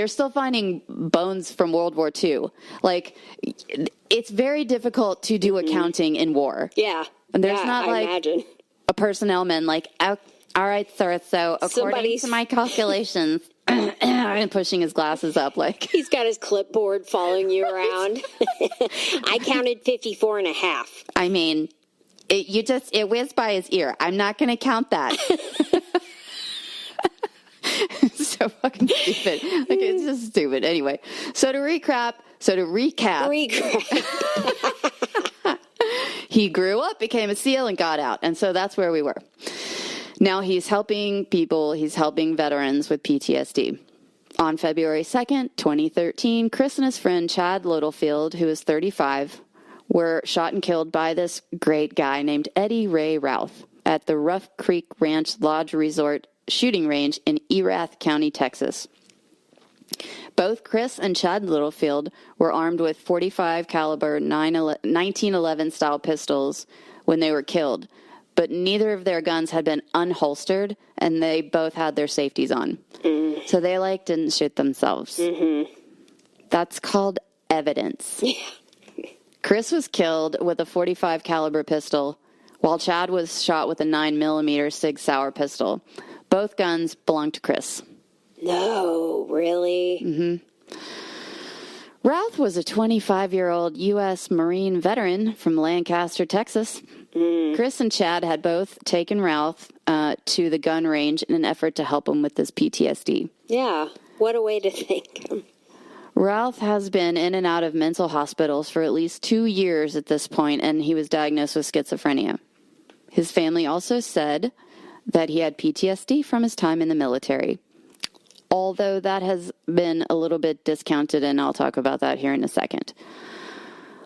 still finding bones from World War II. It's very difficult to do accounting in war. Yeah. And there's not I imagine. personnel like, all right, sir, so according to my calculations, and pushing his glasses up like. He's got his clipboard following you around. I counted 54 and a half. I mean, it whizzed by his ear. I'm not going to count that. So fucking stupid. Like, it's just stupid. Anyway, so to recap. He grew up, became a SEAL, and got out. And so that's where we were. Now he's helping people. He's helping veterans with PTSD. On February 2nd, 2013, Chris and his friend Chad Littlefield, who is 35, were shot and killed by this great guy named Eddie Ray Routh at the Rough Creek Ranch Lodge Resort shooting range in Erath County, Texas. Both Chris and Chad Littlefield were armed with .45 caliber 1911 style pistols when they were killed, but neither of their guns had been unholstered, and they both had their safeties on. Mm. So they didn't shoot themselves. Mm-hmm. That's called evidence. Yeah. Chris was killed with a .45 caliber pistol, while Chad was shot with a 9mm Sig Sauer pistol. Both guns belonged to Chris. No, really? Mm-hmm. Routh was a 25-year-old U.S. Marine veteran from Lancaster, Texas. Mm. Chris and Chad had both taken Routh to the gun range in an effort to help him with his PTSD. Yeah, what a way to think. Routh has been in and out of mental hospitals for at least 2 years at this point, and he was diagnosed with schizophrenia. His family also said that he had PTSD from his time in the military, although that has been a little bit discounted, and I'll talk about that here in a second.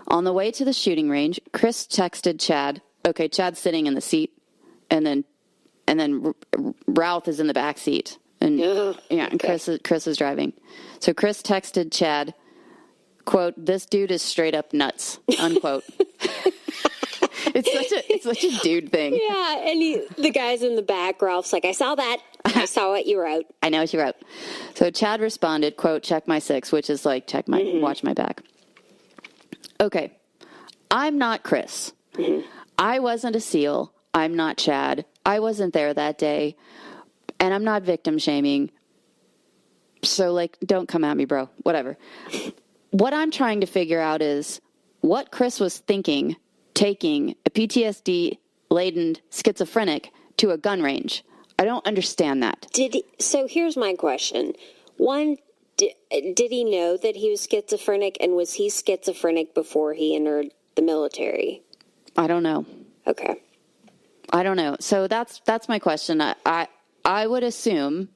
On the way to the shooting range, Chris texted Chad. Okay, Chad's sitting in the seat, and then Routh is in the back seat, and and Chris is driving. So Chris texted Chad, quote, "This dude is straight up nuts," unquote. It's such a dude thing. Yeah, and the guys in the back, Ralph's like, "I saw that. I saw what you wrote. I know what you wrote." So Chad responded, quote, "Check my 6," which is like, watch my back. Okay, I'm not Chris. Mm-hmm. I wasn't a SEAL. I'm not Chad. I wasn't there that day, and I'm not victim shaming. So don't come at me, bro. Whatever. What I'm trying to figure out is what Chris was thinking taking a PTSD-laden schizophrenic to a gun range. I don't understand that. So here's my question. One, did he know that he was schizophrenic, and was he schizophrenic before he entered the military? I don't know. Okay. I don't know. So that's my question. I would assume,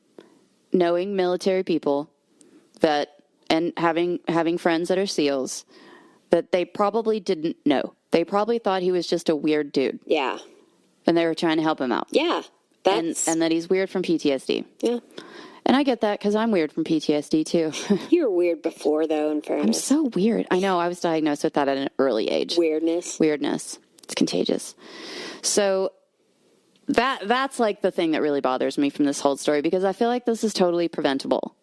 knowing military people, that and having friends that are SEALs, that they probably didn't know. They probably thought he was just a weird dude. Yeah. And they were trying to help him out. Yeah. And that he's weird from PTSD. Yeah. And I get that because I'm weird from PTSD too. You were weird before, though, in fairness. I'm so weird. I know. I was diagnosed with that at an early age. Weirdness. It's contagious. So that's the thing that really bothers me from this whole story, because I feel like this is totally preventable.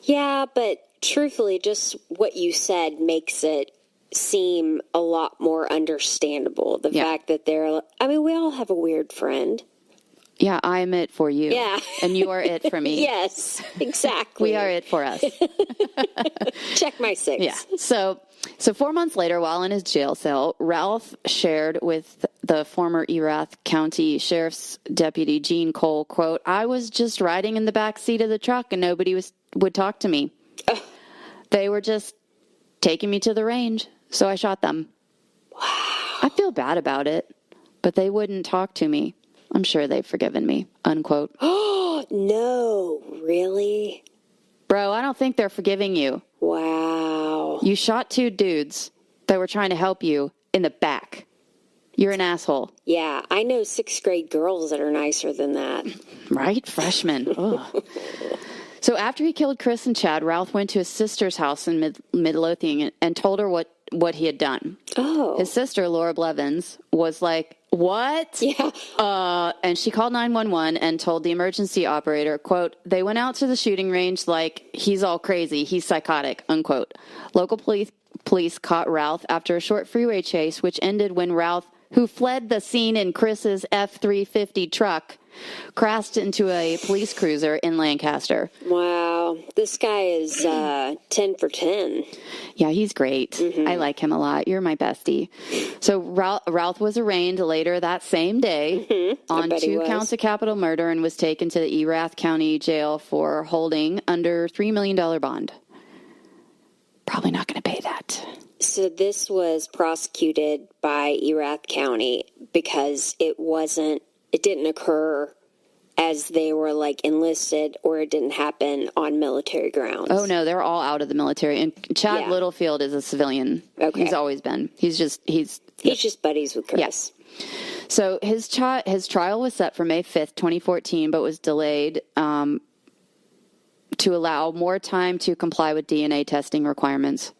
Yeah, but truthfully, just what you said makes it seem a lot more understandable. The fact that we all have a weird friend. Yeah, I'm it for you. Yeah. And you are it for me. Yes, exactly. We are it for us. Check my 6. Yeah. So 4 months later, while in his jail cell, Ralph shared with the former Erath County Sheriff's Deputy Gene Cole, quote, "I was just riding in the back seat of the truck and nobody would talk to me. They were just taking me to the range, so I shot them. Wow. I feel bad about it, but they wouldn't talk to me. I'm sure they've forgiven me," unquote. Oh, no, really? Bro, I don't think they're forgiving you. Wow. You shot 2 dudes that were trying to help you in the back. You're an asshole. Yeah, I know 6th grade girls that are nicer than that. Right? Freshmen. So after he killed Chris and Chad, Ralph went to his sister's house in Midlothian and told her what he had done. Oh. His sister, Laura Blevins, was like, "What?" Yeah. And she called 911 and told the emergency operator, quote, "They went out to the shooting range like he's all crazy. He's psychotic," unquote. Local police caught Ralph after a short freeway chase, which ended when Ralph who fled the scene in Chris's F-350 truck, crashed into a police cruiser in Lancaster. Wow. This guy is 10 for 10. Yeah, he's great. I like him a lot. You're my bestie. So Routh was arraigned later that same day on 2 counts of capital murder and was taken to the Erath County Jail for holding under $3 million bond. Probably not going to pay that. So this was prosecuted by Erath County because it didn't occur as they were like enlisted, or it didn't happen on military grounds. Oh no, they're all out of the military. And Chad Littlefield is a civilian. Okay. He's always been. He's just buddies with Chris. Yes. So his trial was set for May 5th, 2014, but was delayed to allow more time to comply with DNA testing requirements.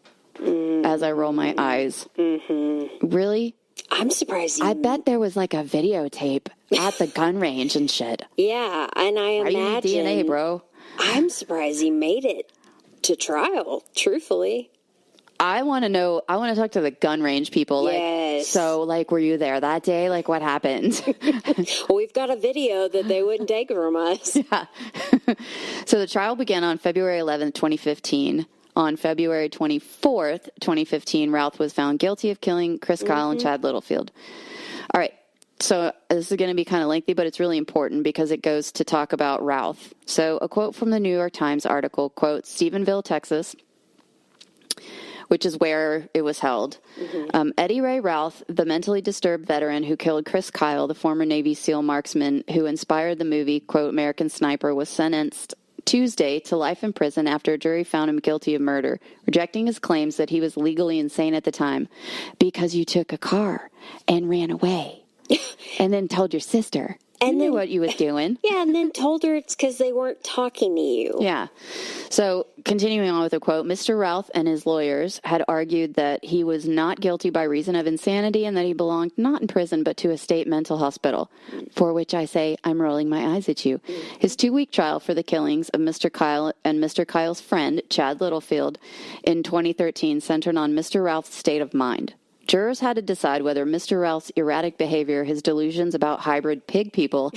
As I roll my eyes. Really? I'm surprised. I bet there was like a videotape at the gun range and shit. Yeah, and I imagine DNA, bro. I'm surprised he made it to trial. Truthfully, I want to know. I want to talk to the gun range people. Yes. So, were you there that day? Like, what happened? Well, we've got a video that they wouldn't take from us. Yeah. So the trial began on February 11th, 2015. On February 24th, 2015, Routh was found guilty of killing Chris Kyle and Chad Littlefield. All right. So this is going to be kind of lengthy, but it's really important because it goes to talk about Routh. So a quote from the New York Times article, quote, Stephenville, Texas, which is where it was held. Eddie Ray Routh, the mentally disturbed veteran who killed Chris Kyle, the former Navy SEAL marksman who inspired the movie, quote, American Sniper, was sentenced Tuesday to life in prison after a jury found him guilty of murder, rejecting his claims that he was legally insane at the time. Because you took a car and ran away and then told your sister. And knew what you was doing. Yeah, and then told her it's because they weren't talking to you. Yeah. So, continuing on with a quote, Mr. Routh and his lawyers had argued that he was not guilty by reason of insanity and that he belonged not in prison but to a state mental hospital, for which I say, I'm rolling my eyes at you. His 2-week trial for the killings of Mr. Kyle and Mr. Kyle's friend, Chad Littlefield, in 2013 centered on Mr. Routh's state of mind. Jurors had to decide whether Mr. Routh's erratic behavior, his delusions about hybrid pig people,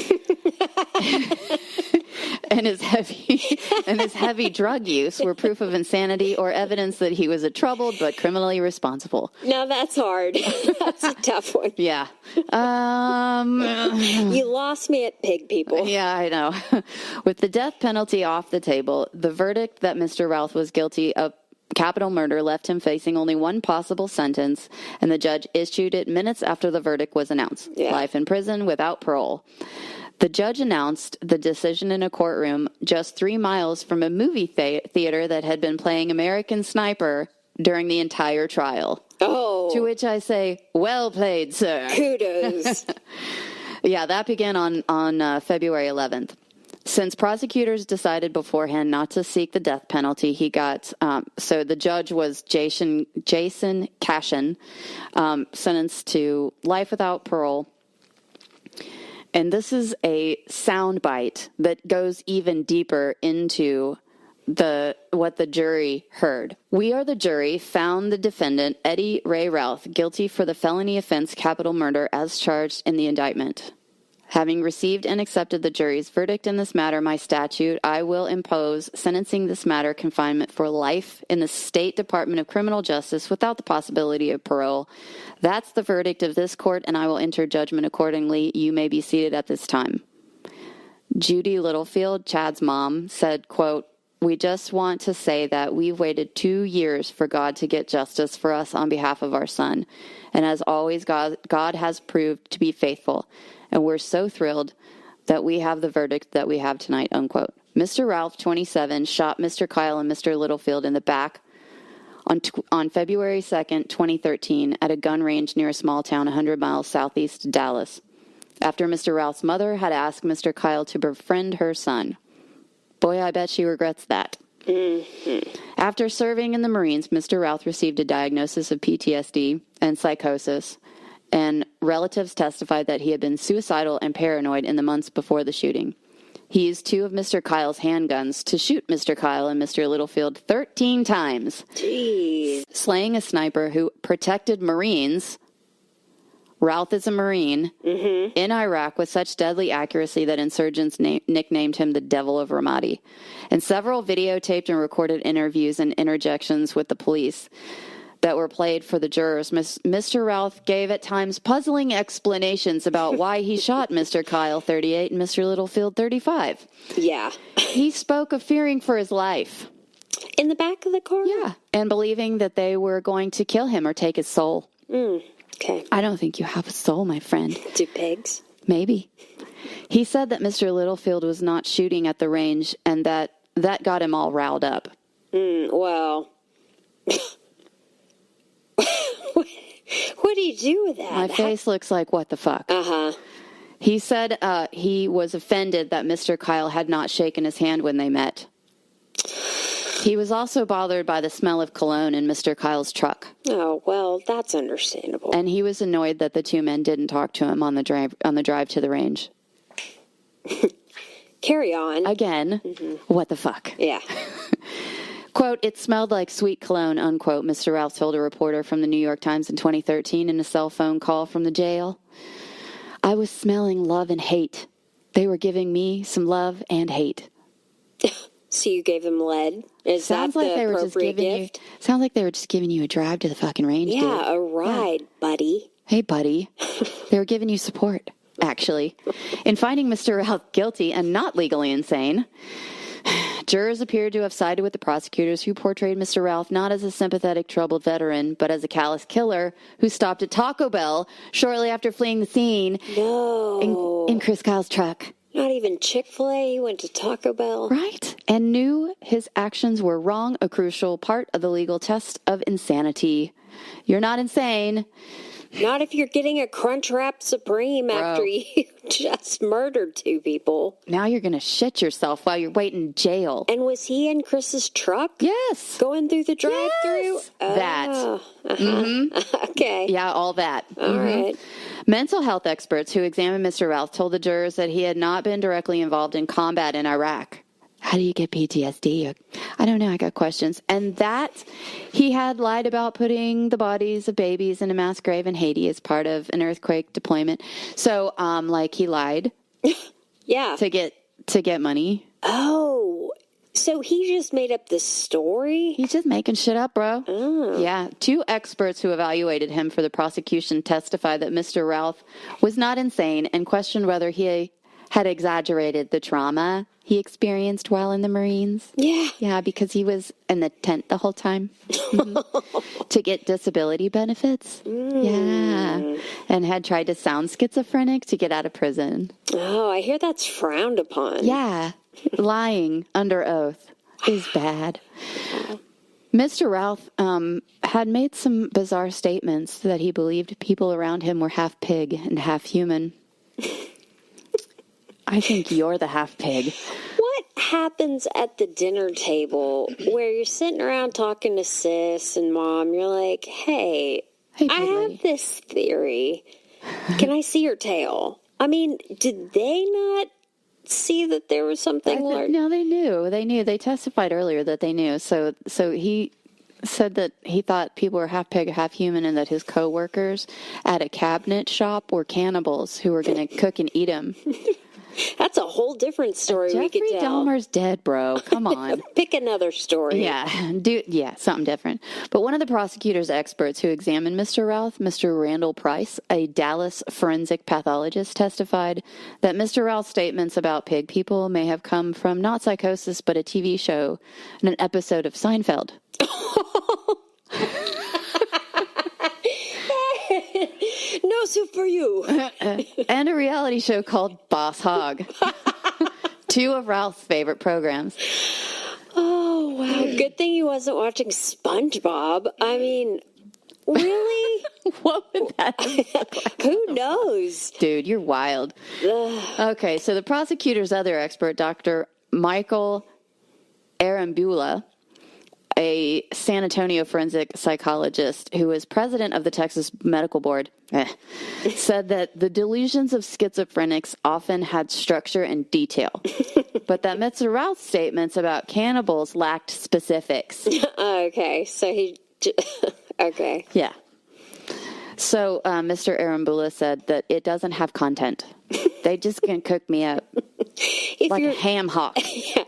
and his heavy drug use were proof of insanity or evidence that he was a troubled but criminally responsible. Now that's hard. That's a tough one. Yeah. You lost me at pig people. Yeah, I know. With the death penalty off the table, the verdict that Mr. Routh was guilty of capital murder left him facing only one possible sentence, and the judge issued it minutes after the verdict was announced. Yeah. Life in prison without parole. The judge announced the decision in a courtroom just 3 miles from a movie theater that had been playing American Sniper during the entire trial. Oh. To which I say, well played, sir. Kudos. Yeah, that began on February 11th. Since prosecutors decided beforehand not to seek the death penalty, he got, so the judge was Jason Cashin, sentenced to life without parole. And this is a soundbite that goes even deeper into what the jury heard. We are the jury found the defendant, Eddie Ray Routh, guilty for the felony offense capital murder as charged in the indictment. Having received and accepted the jury's verdict in this matter, my statute, I will impose sentencing this matter confinement for life in the State Department of Criminal Justice without the possibility of parole. That's the verdict of this court, and I will enter judgment accordingly. You may be seated at this time. Judy Littlefield, Chad's mom, said, quote, we just want to say that we've waited 2 years for God to get justice for us on behalf of our son. And as always, God has proved to be faithful. And we're so thrilled that we have the verdict that we have tonight, unquote. Mr. Ralph, 27, shot Mr. Kyle and Mr. Littlefield in the back on February 2nd, 2013, at a gun range near a small town 100 miles southeast of Dallas, after Mr. Ralph's mother had asked Mr. Kyle to befriend her son. Boy, I bet she regrets that. Mm-hmm. After serving in the Marines, Mr. Routh received a diagnosis of PTSD and psychosis, and relatives testified that he had been suicidal and paranoid in the months before the shooting. He used 2 of Mr. Kyle's handguns to shoot Mr. Kyle and Mr. Littlefield 13 times, Jeez. slaying a sniper who protected Marines Routh is a Marine in Iraq with such deadly accuracy that insurgents nicknamed him the Devil of Ramadi. In several videotaped and recorded interviews and interjections with the police that were played for the jurors, Mr. Routh gave at times puzzling explanations about why he shot Mr. Kyle, 38, and Mr. Littlefield, 35. Yeah. He spoke of fearing for his life. In the back of the car? Yeah, and believing that they were going to kill him or take his soul. Okay. I don't think you have a soul, my friend. Do pigs? Maybe. He said that Mr. Littlefield was not shooting at the range and that got him all riled up. Well, what do you do with that? My face looks like, what the fuck? Uh-huh. He said he was offended that Mr. Kyle had not shaken his hand when they met. He was also bothered by the smell of cologne in Mr. Kyle's truck. Oh, well, that's understandable. And he was annoyed that the two men didn't talk to him on the drive to the range. Carry on. Again, what the fuck? Yeah. Quote, "It smelled like sweet cologne," unquote, Mr. Routh told a reporter from the New York Times in 2013 in a cell phone call from the jail. "I was smelling love and hate. They were giving me some love and hate." So you gave them lead? Is Sounds that like the they were just appropriate giving gift? Sounds like they were just giving you a drive to the fucking range, dude. Yeah, a ride, buddy. Hey, buddy. They were giving you support, actually. In finding Mr. Routh guilty and not legally insane, jurors appeared to have sided with the prosecutors who portrayed Mr. Routh not as a sympathetic, troubled veteran, but as a callous killer who stopped at Taco Bell shortly after fleeing the scene in Chris Kyle's truck. Not even Chick-fil-A, he went to Taco Bell. Right. And knew his actions were wrong, a crucial part of the legal test of insanity. You're not insane. Not if you're getting a Crunchwrap Supreme after you just murdered two people. Now you're going to shit yourself while you're waiting in jail. And was he in Chris's truck? Yes. Going through the drive-thru? Yes. That. Okay. Yeah, all that. All right. Mental health experts who examined Mr. Routh told the jurors that he had not been directly involved in combat in Iraq. How do you get PTSD? I don't know. I got questions. And that he had lied about putting the bodies of babies in a mass grave in Haiti as part of an earthquake deployment. So, he lied. Yeah. To get money. Oh, so he just made up this story? He's just making shit up, bro. Oh. Yeah. Two experts who evaluated him for the prosecution testified that Mr. Routh was not insane and questioned whether he had exaggerated the trauma he experienced while in the Marines. Yeah. Yeah, because he was in the tent the whole time to get disability benefits. Yeah. And had tried to sound schizophrenic to get out of prison. Oh, I hear that's frowned upon. Yeah. Lying under oath is bad. Mr. Routh had made some bizarre statements that he believed people around him were half pig and half human. I think you're the half pig. What happens at the dinner table where you're sitting around talking to sis and mom? You're like, hey I have this theory. Can I see your tail? I mean, did they not see that there was something large? No, they knew. They knew. They testified earlier that they knew. So he said that he thought people were half pig, half human, and that his coworkers at a cabinet shop were cannibals who were going to cook and eat him. That's a whole different story we could Jeffrey tell. Dahmer's dead, bro. Come on. Pick another story. Yeah, something different. But one of the prosecutor's experts who examined Mr. Routh, Mr. Randall Price, a Dallas forensic pathologist, testified that Mr. Routh's statements about pig people may have come from not psychosis, but a TV show and an episode of Seinfeld. No soup for you. And a reality show called Boss Hog. Two of Ralph's favorite programs. Oh, wow. Good thing he wasn't watching SpongeBob. I mean, really? What would that look like? Who knows? Dude, you're wild. Okay, so the prosecutor's other expert, Dr. Michael Arambula, a San Antonio forensic psychologist who is president of the Texas Medical Board, said that the delusions of schizophrenics often had structure and detail, but that Mr. Routh's statements about cannibals lacked specifics. Okay, so he... Okay. Yeah. So Mr. Arambula said that it doesn't have content. They just can cook me up like a ham hock. Yeah.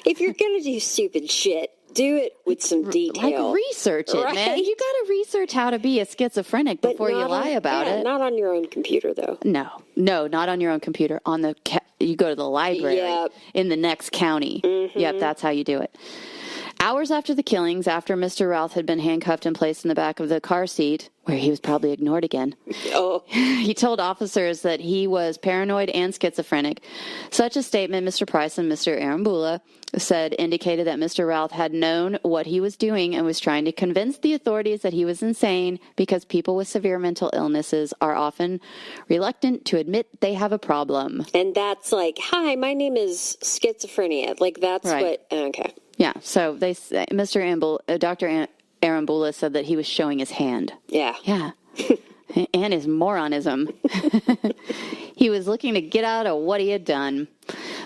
If you're going to do stupid shit, do it with some detail. Like research it, right? man. You got to research how to be a schizophrenic before you lie about it. Not on your own computer, though. No, not on your own computer. You go to the library in the next county. Mm-hmm. Yep, that's how you do it. Hours after the killings, after Mr. Routh had been handcuffed and placed in the back of the car seat, where he was probably ignored again, he told officers that he was paranoid and schizophrenic. Such a statement, Mr. Price and Mr. Arambula said, indicated that Mr. Routh had known what he was doing and was trying to convince the authorities that he was insane because people with severe mental illnesses are often reluctant to admit they have a problem. And that's like, hi, my name is schizophrenia. Like, that's what, okay. Yeah, so Dr. Arambula said that he was showing his hand. Yeah. Yeah. And his moronism. He was looking to get out of what he had done.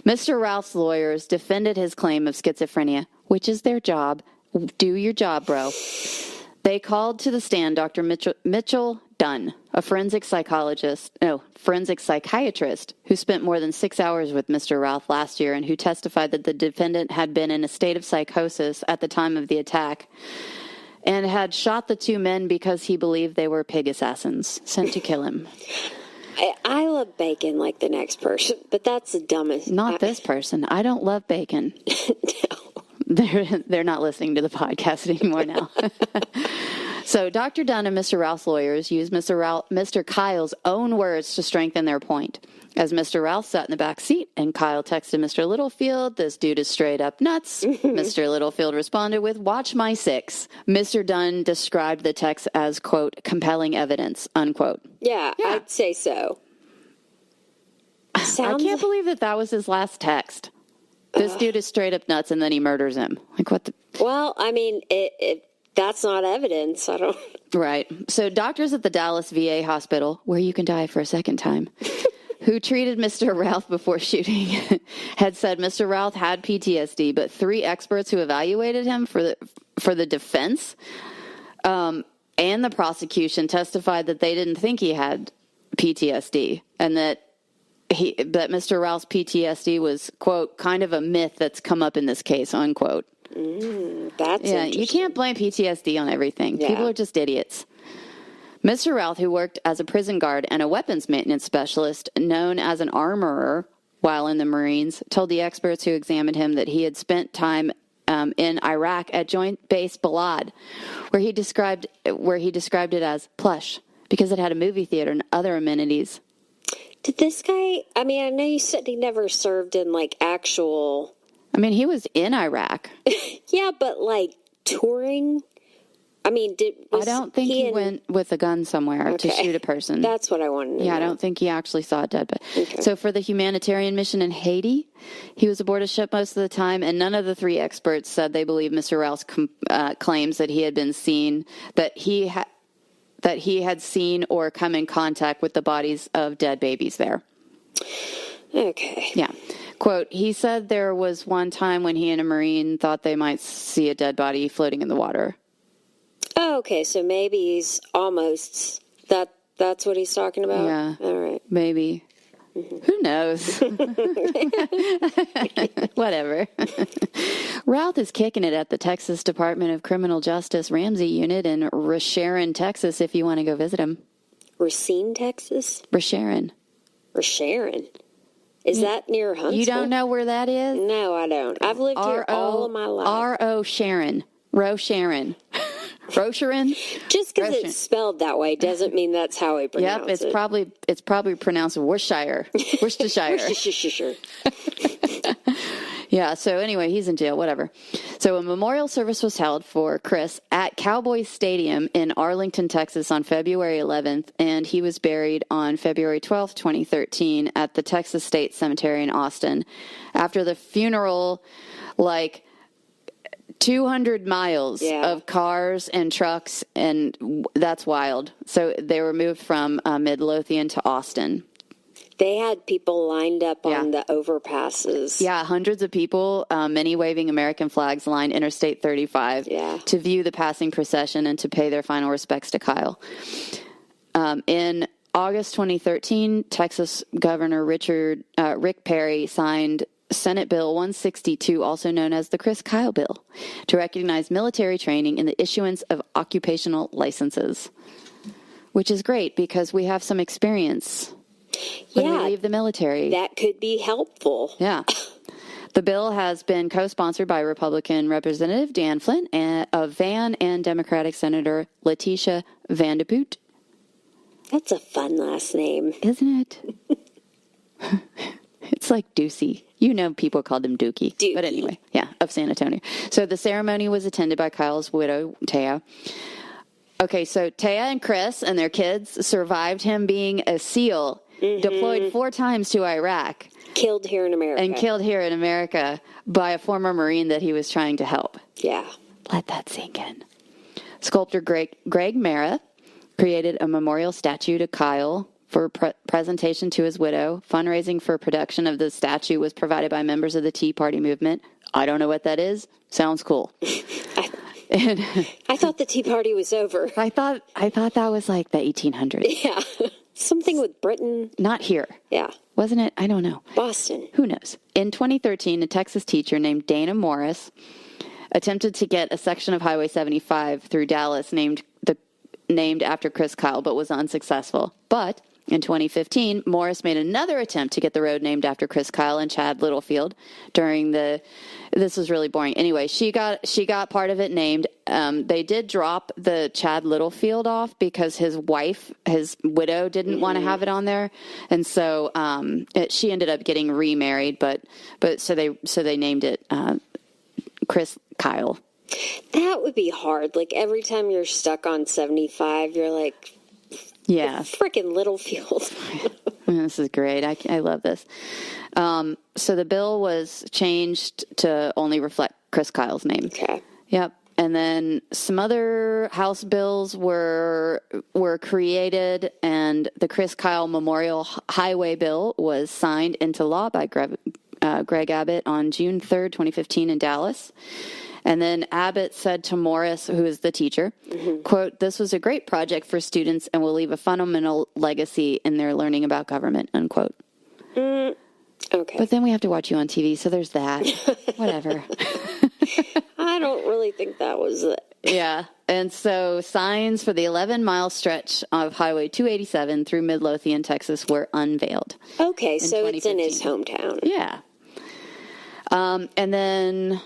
Mr. Routh's lawyers defended his claim of schizophrenia, which is their job. Do your job, bro. They called to the stand Dr. Mitchell Dunn, a forensic psychiatrist who spent more than 6 hours with Mr. Routh last year and who testified that the defendant had been in a state of psychosis at the time of the attack and had shot the two men because he believed they were pig assassins sent to kill him. I love bacon like the next person, but that's the dumbest. Not this person. I don't love bacon. No. They're not listening to the podcast anymore now. So Dr. Dunn and Mr. Routh's lawyers used Mr. Kyle's own words to strengthen their point. As Mr. Routh sat in the back seat and Kyle texted Mr. Littlefield, "This dude is straight up nuts." Mr. Littlefield responded with, "Watch my 6." Mr. Dunn described the text as, quote, "compelling evidence," unquote. Yeah, I'd say so. I can't believe that was his last text. This dude is straight up nuts, and then he murders him. Like, what the... Well, I mean, that's not evidence. I don't... Right. So doctors at the Dallas VA hospital, where you can die for a second time, who treated Mr. Routh before shooting, had said Mr. Routh had PTSD, but 3 experts who evaluated him for the defense and the prosecution testified that they didn't think he had PTSD, and that Mr. Routh's PTSD was, quote, kind of a myth that's come up in this case, unquote. That's interesting. You can't blame PTSD on everything. Yeah. People are just idiots. Mr. Routh, who worked as a prison guard and a weapons maintenance specialist known as an armorer while in the Marines, told the experts who examined him that he had spent time in Iraq at Joint Base Balad, where he described it as plush because it had a movie theater and other amenities. Did this guy, I mean, I know you said he never served in, like, actual... I mean, he was in Iraq. Yeah, but, like, touring? I mean, I don't think he went with a gun somewhere to shoot a person. That's what I wanted to know. I don't think he actually saw a dead body. Okay. So for the humanitarian mission in Haiti, he was aboard a ship most of the time, and none of the 3 experts said they believe Mr. Routh's claims that he had been seen, that he had seen or come in contact with the bodies of dead babies there. Okay. Yeah. Quote, he said there was one time when he and a Marine thought they might see a dead body floating in the water. Oh, okay, so maybe he's almost, that's what he's talking about? Yeah. All right. Maybe. Who knows? Whatever. Routh is kicking it at the Texas Department of Criminal Justice Ramsey Unit in Rasharen, Texas, if you want to go visit him. Racine, Texas? Rasharen. Rasharen? Is that near Huntsville? You don't know where that is? No, I don't. I've lived here all of my life. R-O Sharon. Rosharon. Rosharon? Just because it's spelled that way doesn't mean that's how I pronounce it. Yep, it's probably pronounced Worcestershire. Worcestershire. Worcestershire. Yeah, so anyway, he's in jail, whatever. So a memorial service was held for Chris at Cowboys Stadium in Arlington, Texas on February 11th, and he was buried on February 12th, 2013 at the Texas State Cemetery in Austin. After the funeral, 200 miles of cars and trucks, and that's wild. So they were moved from Midlothian to Austin. They had people lined up on the overpasses. Yeah, hundreds of people, many waving American flags, lined Interstate 35 to view the passing procession and to pay their final respects to Kyle. In August 2013, Texas Governor Rick Perry signed Senate Bill 162, also known as the Chris Kyle Bill, to recognize military training in the issuance of occupational licenses, which is great because we have some experience when we leave the military. That could be helpful. Yeah. The bill has been co-sponsored by Republican Representative Dan Flint of Van and Democratic Senator Letitia Vanderpoot. That's a fun last name. Isn't it? It's like Ducey. You know people called him Dookie. But anyway, yeah, of San Antonio. So the ceremony was attended by Kyle's widow, Taya. Okay, so Taya and Chris and their kids survived him being a SEAL, deployed 4 times to Iraq. Killed here in America. By a former Marine that he was trying to help. Yeah. Let that sink in. Sculptor Greg Mara created a memorial statue to Kyle for presentation to his widow. Fundraising for production of the statue was provided by members of the Tea Party movement. I don't know what that is. Sounds cool. I thought the Tea Party was over. I thought that was like the 1800s. Yeah. Something with Britain. Not here. Yeah. Wasn't it? I don't know. Boston. Who knows? In 2013, a Texas teacher named Dana Morris attempted to get a section of Highway 75 through Dallas named after Chris Kyle, but was unsuccessful. But in 2015, Morris made another attempt to get the road named after Chris Kyle and Chad Littlefield this was really boring. Anyway, she got part of it named. They did drop the Chad Littlefield off because his widow didn't want to have it on there. And so, she ended up getting remarried, but so they named it, Chris Kyle. That would be hard. Like every time you're stuck on 75, you're like, yeah, frickin' Littlefield. This is great. I love this. So the bill was changed to only reflect Chris Kyle's name. Okay. Yep. And then some other House bills were created, and the Chris Kyle Memorial Highway Bill was signed into law by Greg Abbott on June 3rd, 2015 in Dallas. And then Abbott said to Morris, who is the teacher, quote, "This was a great project for students and will leave a fundamental legacy in their learning about government," unquote. Okay. But then we have to watch you on TV, so there's that. Whatever. I don't really think that was it. Yeah. And so signs for the 11-mile stretch of Highway 287 through Midlothian, Texas were unveiled. Okay, so it's in his hometown. Yeah. And then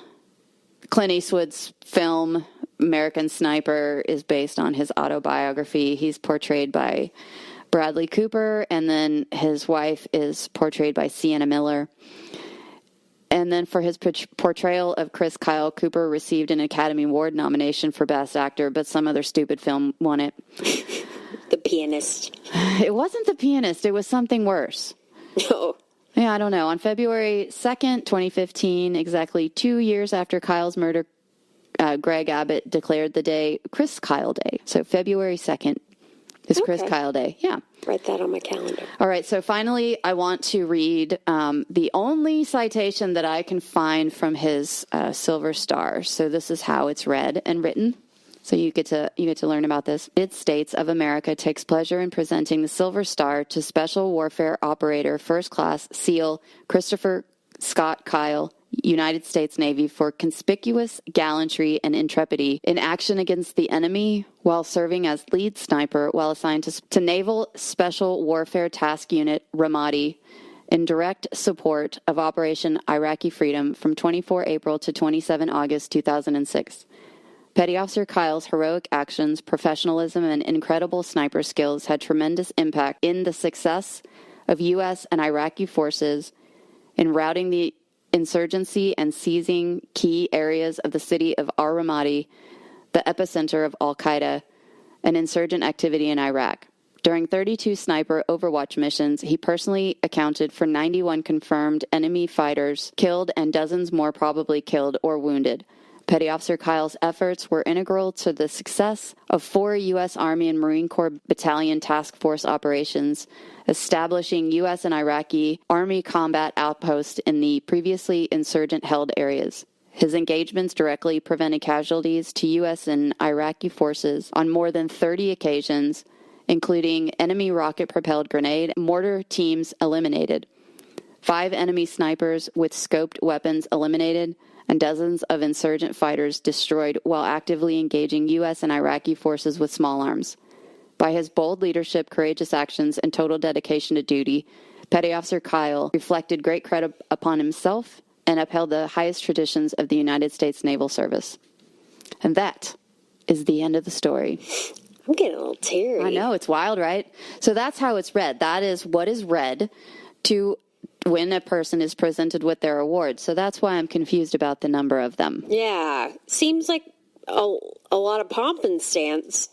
Clint Eastwood's film American Sniper is based on his autobiography. He's portrayed by Bradley Cooper, and then his wife is portrayed by Sienna Miller. And then for his portrayal of Chris Kyle, Cooper received an Academy Award nomination for Best Actor, but some other stupid film won it. The Pianist. It wasn't The Pianist. It was something worse. No. Yeah, I don't know. On February 2nd, 2015, exactly 2 years after Kyle's murder, Greg Abbott declared the day Chris Kyle Day. So February 2nd is Chris Kyle Day. Yeah. Write that on my calendar. All right. So finally, I want to read the only citation that I can find from his Silver Star. So this is how it's read and written. So you get to learn about this. It states, "Of America takes pleasure in presenting the Silver Star to Special Warfare Operator First Class SEAL Christopher Scott Kyle, United States Navy, for conspicuous gallantry and intrepidity in action against the enemy while serving as lead sniper while assigned to Naval Special Warfare Task Unit Ramadi in direct support of Operation Iraqi Freedom from 24 April to 27 August 2006. Petty Officer Kyle's heroic actions, professionalism, and incredible sniper skills had tremendous impact in the success of U.S. and Iraqi forces in routing the insurgency and seizing key areas of the city of Ramadi, the epicenter of al-Qaeda and insurgent activity in Iraq. During 32 sniper overwatch missions, he personally accounted for 91 confirmed enemy fighters killed and dozens more probably killed or wounded. Petty Officer Kyle's efforts were integral to the success of 4 U.S. Army and Marine Corps Battalion Task Force operations, establishing U.S. and Iraqi Army combat outposts in the previously insurgent-held areas. His engagements directly prevented casualties to U.S. and Iraqi forces on more than 30 occasions, including enemy rocket-propelled grenade, mortar teams eliminated, 5 enemy snipers with scoped weapons eliminated, and dozens of insurgent fighters destroyed while actively engaging U.S. and Iraqi forces with small arms. By his bold leadership, courageous actions, and total dedication to duty, Petty Officer Kyle reflected great credit upon himself and upheld the highest traditions of the United States Naval Service. And that is the end of the story. I'm getting a little teary. I know, it's wild, right? So that's how it's read. That is what is read to when a person is presented with their award. So that's why I'm confused about the number of them. Yeah. Seems like a lot of pomp and circumstance.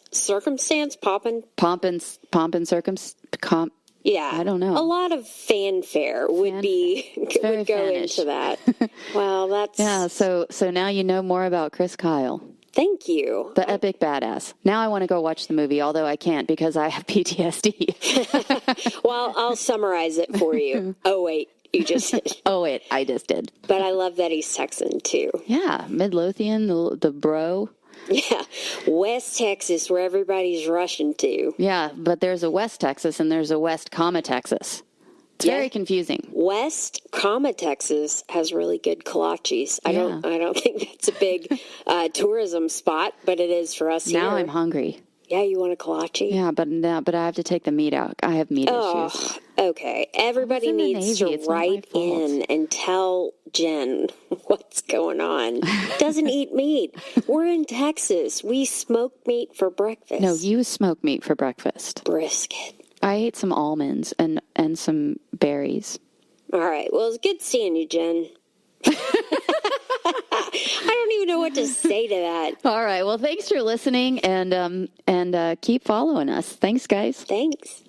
Yeah. I don't know. A lot of fanfare would go Fanish. into that. Well, that's... Yeah, so now you know more about Chris Kyle. Thank you. The epic badass. Now I want to go watch the movie, although I can't because I have PTSD. Well, I'll summarize it for you. Oh, wait. You just did. Oh, wait. I just did. But I love that he's Texan, too. Yeah. Midlothian, the bro. Yeah. West Texas, where everybody's rushing to. Yeah, but there's a West Texas and there's a West, Texas. It's very confusing. West, Texas has really good kolaches. I don't think that's a big tourism spot, but it is for us here. Now I'm hungry. Yeah, you want a kolache? Yeah, but I have to take the meat out. I have meat issues. Okay. Everybody needs to write in and tell Jen what's going on. Doesn't eat meat. We're in Texas. We smoke meat for breakfast. No, you smoke meat for breakfast. Brisket. I ate some almonds and some berries. All right. Well, it's good seeing you, Jen. I don't even know what to say to that. All right. Well, thanks for listening and keep following us. Thanks, guys. Thanks.